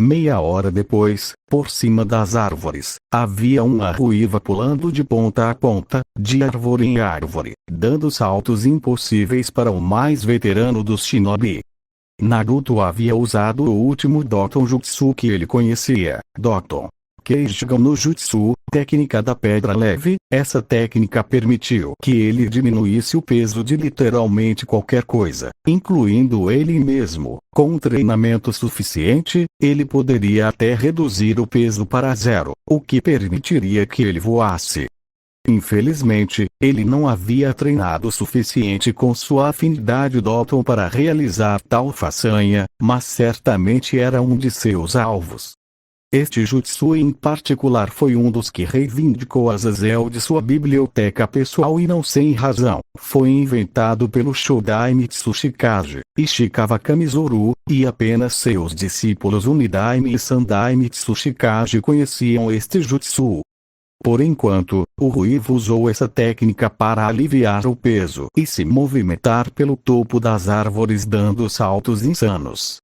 Meia hora depois, por cima das árvores, havia uma ruiva pulando de ponta a ponta, de árvore em árvore, dando saltos impossíveis para o mais veterano dos shinobi. Naruto havia usado o último Doton Jutsu que ele conhecia, Doton Keijigan no Jutsu, técnica da pedra leve. Essa técnica permitiu que ele diminuísse o peso de literalmente qualquer coisa, incluindo ele mesmo. Com um treinamento suficiente, ele poderia até reduzir o peso para zero, o que permitiria que ele voasse. Infelizmente, ele não havia treinado o suficiente com sua afinidade Doton para realizar tal façanha, mas certamente era um de seus alvos. Este jutsu em particular foi um dos que reivindicou Azazel de sua biblioteca pessoal e não sem razão. Foi inventado pelo Shodai Mitsushikage, Ishikawa Kamizoru, e apenas seus discípulos Unidaime e Sandai Mitsushikage conheciam este jutsu. Por enquanto, o Ruivo usou essa técnica para aliviar o peso e se movimentar pelo topo das árvores dando saltos insanos.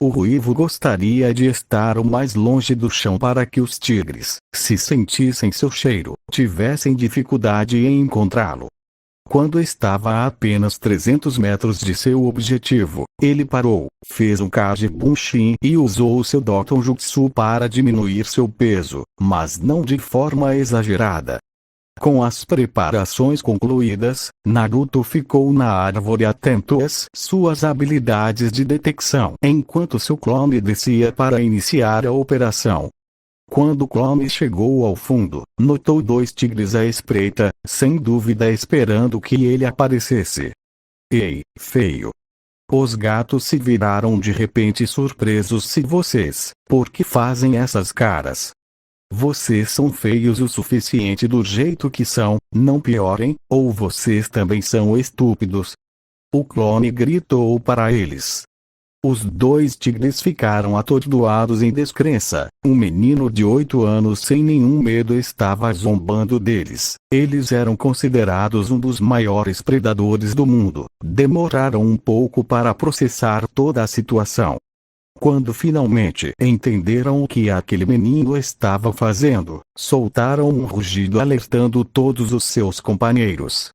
O Ruivo gostaria de estar o mais longe do chão para que os tigres, se sentissem seu cheiro, tivessem dificuldade em encontrá-lo. Quando estava a apenas 300 metros de seu objetivo, ele parou, fez um Kage Bunshin e usou o seu Doton Jutsu para diminuir seu peso, mas não de forma exagerada. Com as preparações concluídas, Naruto ficou na árvore atento às suas habilidades de detecção enquanto seu clone descia para iniciar a operação. Quando o clone chegou ao fundo, notou 2 tigres à espreita, sem dúvida esperando que ele aparecesse. Ei, feio! Os gatos se viraram de repente surpresos. Se vocês, por que fazem essas caras? Vocês são feios o suficiente do jeito que são, não piorem, ou vocês também são estúpidos. O clone gritou para eles. Os 2 tigres ficaram atordoados em descrença. Um menino de 8 anos sem nenhum medo estava zombando deles. Eles eram considerados um dos maiores predadores do mundo. Demoraram um pouco para processar toda a situação. Quando finalmente entenderam o que aquele menino estava fazendo, soltaram um rugido alertando todos os seus companheiros.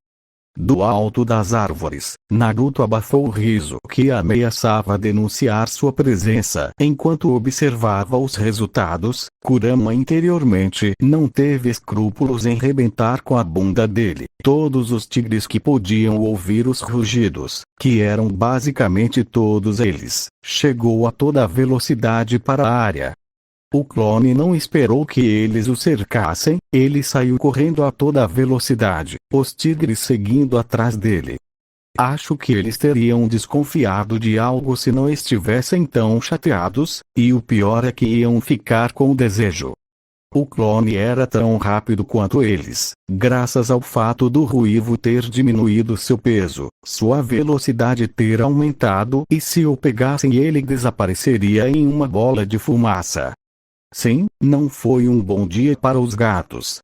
Do alto das árvores, Naruto abafou o riso que ameaçava denunciar sua presença. Enquanto observava os resultados, Kurama interiormente não teve escrúpulos em rebentar com a bunda dele. Todos os tigres que podiam ouvir os rugidos, que eram basicamente todos eles, chegou a toda velocidade para a área. O clone não esperou que eles o cercassem, ele saiu correndo a toda velocidade, os tigres seguindo atrás dele. Acho que eles teriam desconfiado de algo se não estivessem tão chateados, e o pior é que iam ficar com o desejo. O clone era tão rápido quanto eles, graças ao fato do Ruivo ter diminuído seu peso, sua velocidade ter aumentado e se o pegassem ele desapareceria em uma bola de fumaça. Sim, não foi um bom dia para os gatos.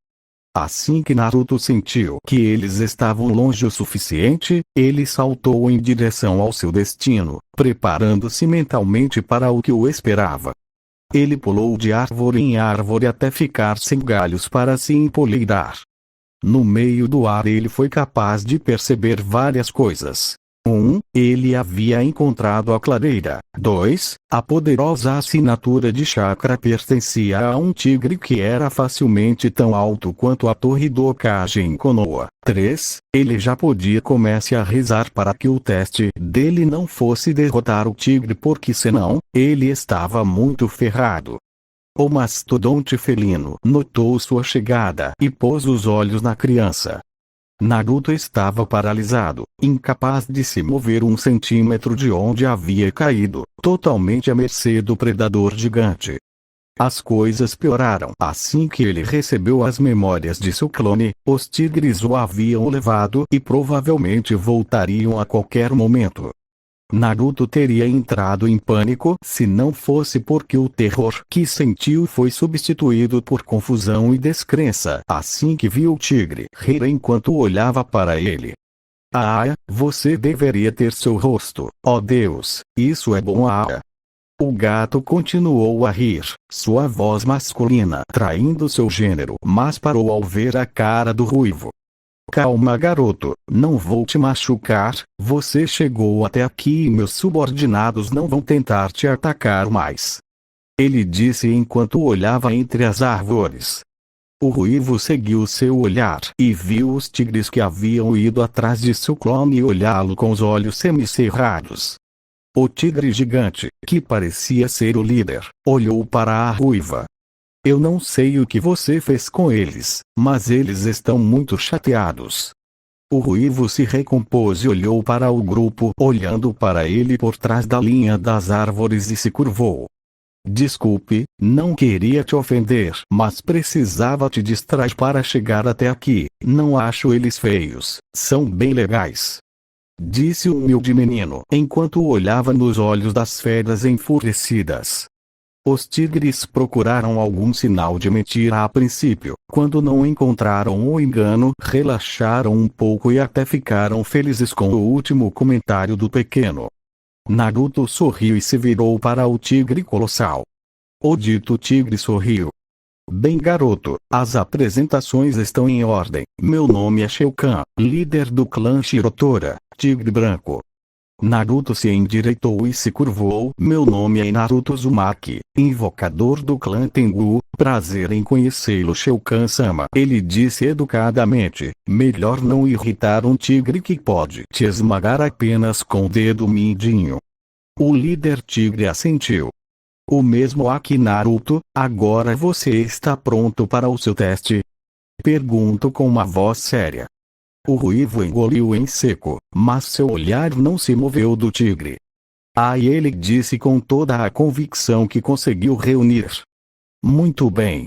Assim que Naruto sentiu que eles estavam longe o suficiente, ele saltou em direção ao seu destino, preparando-se mentalmente para o que o esperava. Ele pulou de árvore em árvore até ficar sem galhos para se empoleirar. No meio do ar ele foi capaz de perceber várias coisas. 1. Ele havia encontrado a clareira. 2. A poderosa assinatura de chakra pertencia a um tigre que era facilmente tão alto quanto a torre do Hokage em Konoha. 3. Ele já podia começar a rezar para que o teste dele não fosse derrotar o tigre porque senão, ele estava muito ferrado. O mastodonte felino notou sua chegada e pôs os olhos na criança. Naruto estava paralisado, incapaz de se mover 1 centímetro de onde havia caído, totalmente à mercê do predador gigante. As coisas pioraram assim que ele recebeu as memórias de seu clone. Os tigres o haviam levado e provavelmente voltariam a qualquer momento. Naruto teria entrado em pânico se não fosse porque o terror que sentiu foi substituído por confusão e descrença assim que viu o tigre rir enquanto olhava para ele. Ah, você deveria ter seu rosto, ó Deus, isso é bom. O gato continuou a rir, sua voz masculina traindo seu gênero, mas parou ao ver a cara do Ruivo. Calma, garoto, não vou te machucar, você chegou até aqui e meus subordinados não vão tentar te atacar mais. Ele disse enquanto olhava entre as árvores. O ruivo seguiu seu olhar e viu os tigres que haviam ido atrás de seu clone olhá-lo com os olhos semicerrados. O tigre gigante, que parecia ser o líder, olhou para a ruiva. Eu não sei o que você fez com eles, mas eles estão muito chateados. O ruivo se recompôs e olhou para o grupo, olhando para ele por trás da linha das árvores e se curvou. Desculpe, não queria te ofender, mas precisava te distrair para chegar até aqui. Não acho eles feios, são bem legais. Disse o humilde menino, enquanto olhava nos olhos das feras enfurecidas. Os tigres procuraram algum sinal de mentira a princípio. Quando não encontraram o engano, relaxaram um pouco e até ficaram felizes com o último comentário do pequeno. Naruto sorriu e se virou para o tigre colossal. O dito tigre sorriu. Bem, garoto, as apresentações estão em ordem. Meu nome é Shoukan, líder do clã Shiratora, tigre branco. Naruto se endireitou e se curvou. Meu nome é Naruto Uzumaki, invocador do clã Tengu. Prazer em conhecê-lo, Shoukan-sama. Ele disse educadamente. Melhor não irritar um tigre que pode te esmagar apenas com o dedo mindinho. O líder tigre assentiu. O mesmo aqui, Naruto. Agora você está pronto para o seu teste? Pergunto com uma voz séria. O ruivo engoliu em seco, mas seu olhar não se moveu do tigre. Aí ele disse com toda a convicção que conseguiu reunir. Muito bem.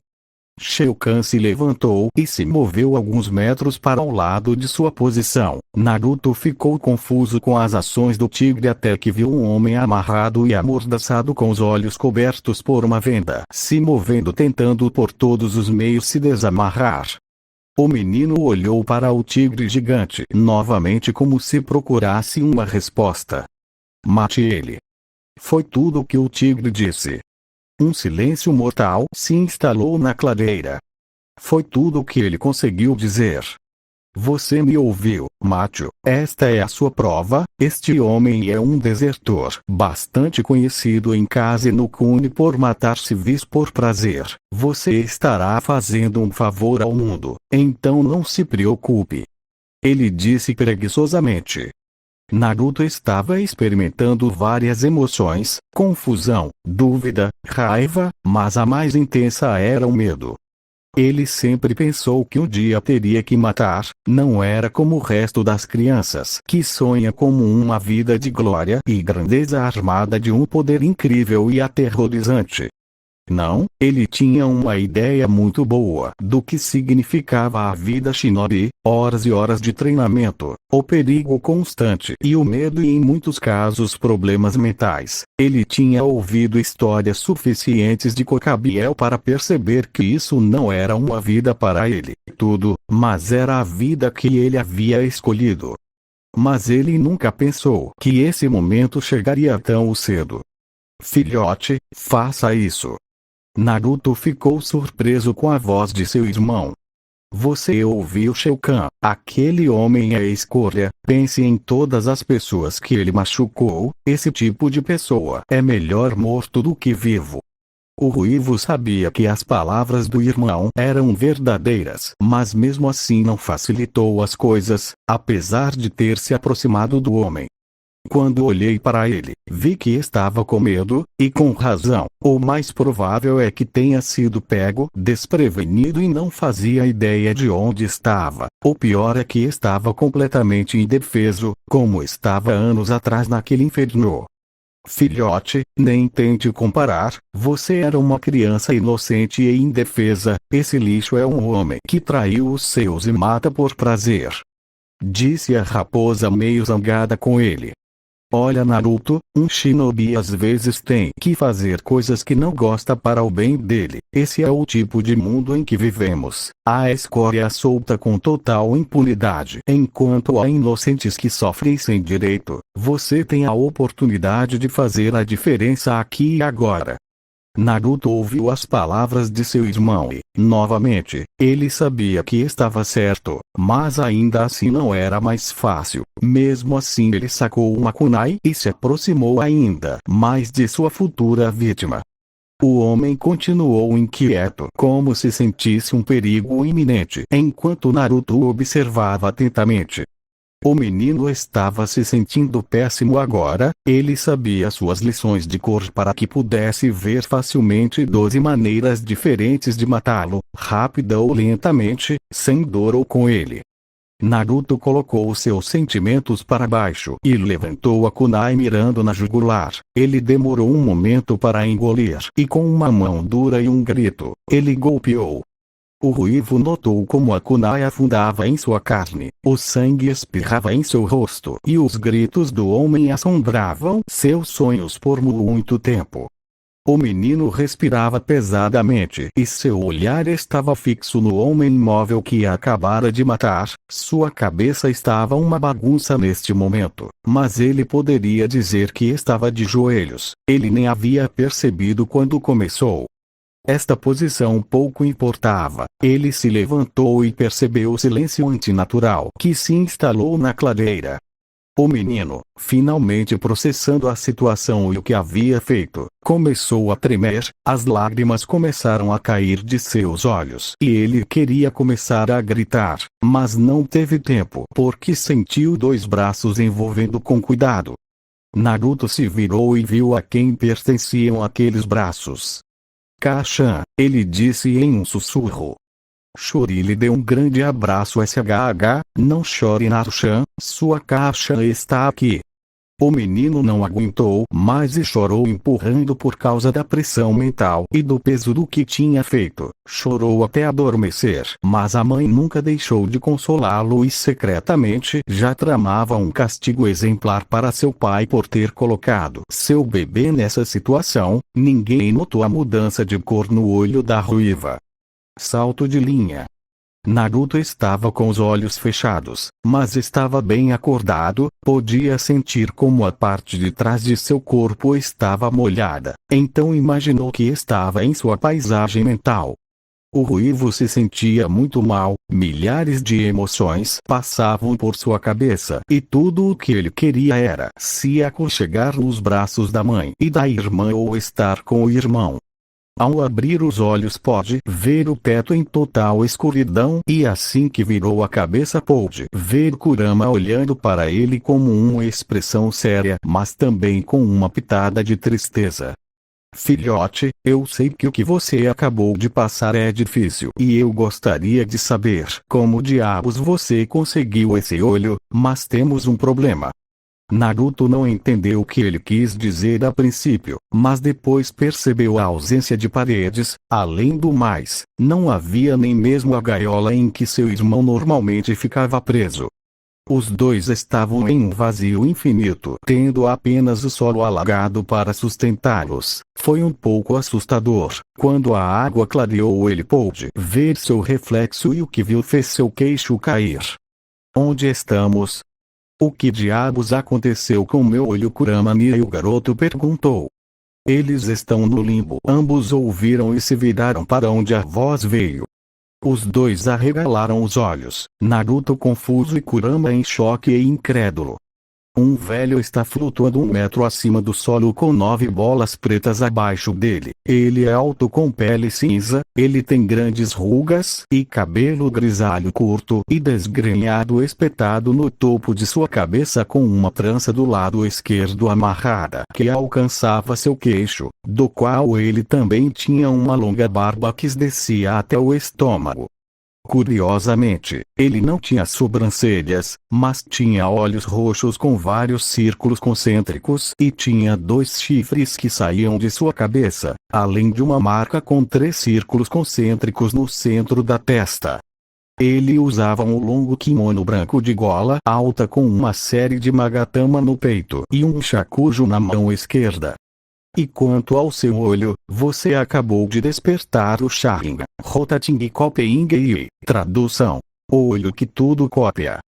Shoukan se levantou e se moveu alguns metros para o lado de sua posição. Naruto ficou confuso com as ações do tigre até que viu um homem amarrado e amordaçado com os olhos cobertos por uma venda, se movendo tentando por todos os meios se desamarrar. O menino olhou para o tigre gigante novamente como se procurasse uma resposta. Mate ele. Foi tudo o que o tigre disse. Um silêncio mortal se instalou na clareira. Foi tudo o que ele conseguiu dizer. Você me ouviu, Macho. Esta é a sua prova. Este homem é um desertor, bastante conhecido em Kase no Kune por matar civis por prazer. Você estará fazendo um favor ao mundo, então não se preocupe. Ele disse preguiçosamente. Naruto estava experimentando várias emoções, confusão, dúvida, raiva, mas a mais intensa era o medo. Ele sempre pensou que um dia teria que matar, não era como o resto das crianças que sonha como uma vida de glória e grandeza armada de um poder incrível e aterrorizante. Não, ele tinha uma ideia muito boa do que significava a vida shinobi, horas e horas de treinamento, o perigo constante e o medo e em muitos casos problemas mentais. Ele tinha ouvido histórias suficientes de Kokabiel para perceber que isso não era uma vida para ele, tudo, mas era a vida que ele havia escolhido. Mas ele nunca pensou que esse momento chegaria tão cedo. Filhote, faça isso. Naruto ficou surpreso com a voz de seu irmão. Você ouviu Shoukan? Aquele homem é a escolha. Pense em todas as pessoas que ele machucou. Esse tipo de pessoa é melhor morto do que vivo. O ruivo sabia que as palavras do irmão eram verdadeiras, mas mesmo assim não facilitou as coisas, apesar de ter se aproximado do homem. Quando olhei para ele, vi que estava com medo, e com razão. O mais provável é que tenha sido pego desprevenido e não fazia ideia de onde estava. O pior é que estava completamente indefeso, como estava anos atrás naquele inferno. Filhote, nem tente comparar, você era uma criança inocente e indefesa, esse lixo é um homem que traiu os seus e mata por prazer. Disse a raposa meio zangada com ele. Olha, Naruto, um shinobi às vezes tem que fazer coisas que não gosta para o bem dele. Esse é o tipo de mundo em que vivemos. A escória solta com total impunidade. Enquanto há inocentes que sofrem sem direito, você tem a oportunidade de fazer a diferença aqui e agora. Naruto ouviu as palavras de seu irmão e, novamente, ele sabia que estava certo, mas ainda assim não era mais fácil. Mesmo assim ele sacou uma kunai e se aproximou ainda mais de sua futura vítima. O homem continuou inquieto, como se sentisse um perigo iminente, enquanto Naruto o observava atentamente. O menino estava se sentindo péssimo agora, ele sabia suas lições de cor para que pudesse ver facilmente 12 maneiras diferentes de matá-lo, rápida ou lentamente, sem dor ou com ele. Naruto colocou seus sentimentos para baixo e levantou a kunai mirando na jugular. Ele demorou um momento para engolir e com uma mão dura e um grito, ele golpeou. O ruivo notou como a kunai afundava em sua carne, o sangue espirrava em seu rosto e os gritos do homem assombravam seus sonhos por muito tempo. O menino respirava pesadamente e seu olhar estava fixo no homem imóvel que acabara de matar. Sua cabeça estava uma bagunça neste momento, mas ele poderia dizer que estava de joelhos. Ele nem havia percebido quando começou. Esta posição pouco importava. Ele se levantou e percebeu o silêncio antinatural que se instalou na clareira. O menino, finalmente processando a situação e o que havia feito, começou a tremer, as lágrimas começaram a cair de seus olhos e ele queria começar a gritar, mas não teve tempo porque sentiu 2 braços envolvendo com cuidado. Naruto se virou e viu a quem pertenciam aqueles braços. Kachan, ele disse em um sussurro. Chori lhe deu um grande abraço. SHH, não chore Naruto-chan, sua Kachan está aqui. O menino não aguentou mais e chorou empurrando por causa da pressão mental e do peso do que tinha feito. Chorou até adormecer, mas a mãe nunca deixou de consolá-lo e secretamente já tramava um castigo exemplar para seu pai por ter colocado seu bebê nessa situação. Ninguém notou a mudança de cor no olho da ruiva. Salto de linha. Naruto estava com os olhos fechados, mas estava bem acordado, podia sentir como a parte de trás de seu corpo estava molhada, então imaginou que estava em sua paisagem mental. O ruivo se sentia muito mal, milhares de emoções passavam por sua cabeça e tudo o que ele queria era se aconchegar nos braços da mãe e da irmã ou estar com o irmão. Ao abrir os olhos pôde ver o teto em total escuridão e assim que virou a cabeça pôde ver Kurama olhando para ele com uma expressão séria, mas também com uma pitada de tristeza. Filhote, eu sei que o que você acabou de passar é difícil e eu gostaria de saber como diabos você conseguiu esse olho, mas temos um problema. Naruto não entendeu o que ele quis dizer a princípio, mas depois percebeu a ausência de paredes. Além do mais, não havia nem mesmo a gaiola em que seu irmão normalmente ficava preso. Os dois estavam em um vazio infinito, tendo apenas o solo alagado para sustentá-los. Foi um pouco assustador. Quando a água clareou, ele pôde ver seu reflexo e o que viu fez seu queixo cair. Onde estamos? O que diabos aconteceu com meu olho? Kurama e o garoto perguntou. Eles estão no limbo. Ambos ouviram e se viraram para onde a voz veio. Os dois arregalaram os olhos, Naruto confuso e Kurama em choque e incrédulo. Um velho está flutuando 1 metro acima do solo com 9 bolas pretas abaixo dele. Ele é alto com pele cinza, ele tem grandes rugas e cabelo grisalho curto e desgrenhado espetado no topo de sua cabeça com uma trança do lado esquerdo amarrada que alcançava seu queixo, do qual ele também tinha uma longa barba que descia até o estômago. Curiosamente, ele não tinha sobrancelhas, mas tinha olhos roxos com vários círculos concêntricos e tinha 2 chifres que saíam de sua cabeça, além de uma marca com 3 círculos concêntricos no centro da testa. Ele usava um longo kimono branco de gola alta com uma série de magatama no peito e um shakujo na mão esquerda. E quanto ao seu olho, você acabou de despertar o Sharingan. Rotating Copying. Tradução: o olho que tudo copia.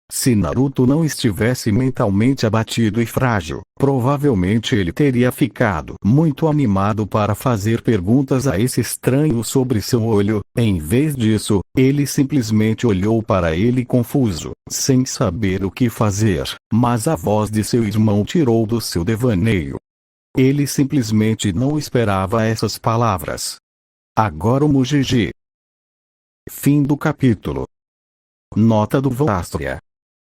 Se Naruto não estivesse mentalmente abatido e frágil, provavelmente ele teria ficado muito animado para fazer perguntas a esse estranho sobre seu olho. Em vez disso, ele simplesmente olhou para ele confuso, sem saber o que fazer, mas a voz de seu irmão tirou do seu devaneio. Ele simplesmente não esperava essas palavras. Agora o Mugigi. Fim do capítulo. Nota do Voastria.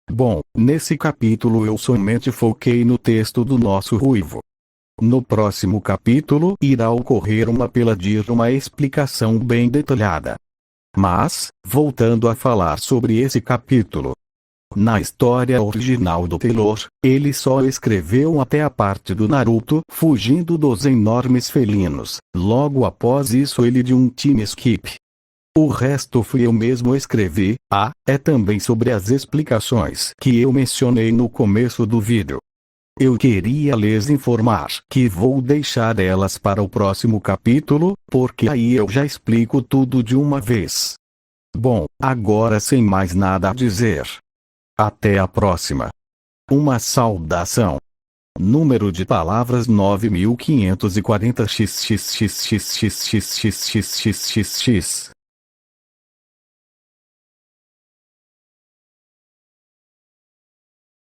Bom, nesse capítulo eu somente foquei no texto do nosso ruivo. No próximo capítulo irá ocorrer uma explicação bem detalhada. Mas, voltando a falar sobre esse capítulo. Na história original do Taylor, ele só escreveu até a parte do Naruto fugindo dos enormes felinos. Logo após isso ele deu um time skip. O resto fui eu mesmo escrevi. É também sobre as explicações que eu mencionei no começo do vídeo. Eu queria lhes informar que vou deixar elas para o próximo capítulo, porque aí eu já explico tudo de uma vez. Bom, agora sem mais nada a dizer. Até a próxima. Uma saudação. Número de palavras 9540 xxxxxxxxxxxxxx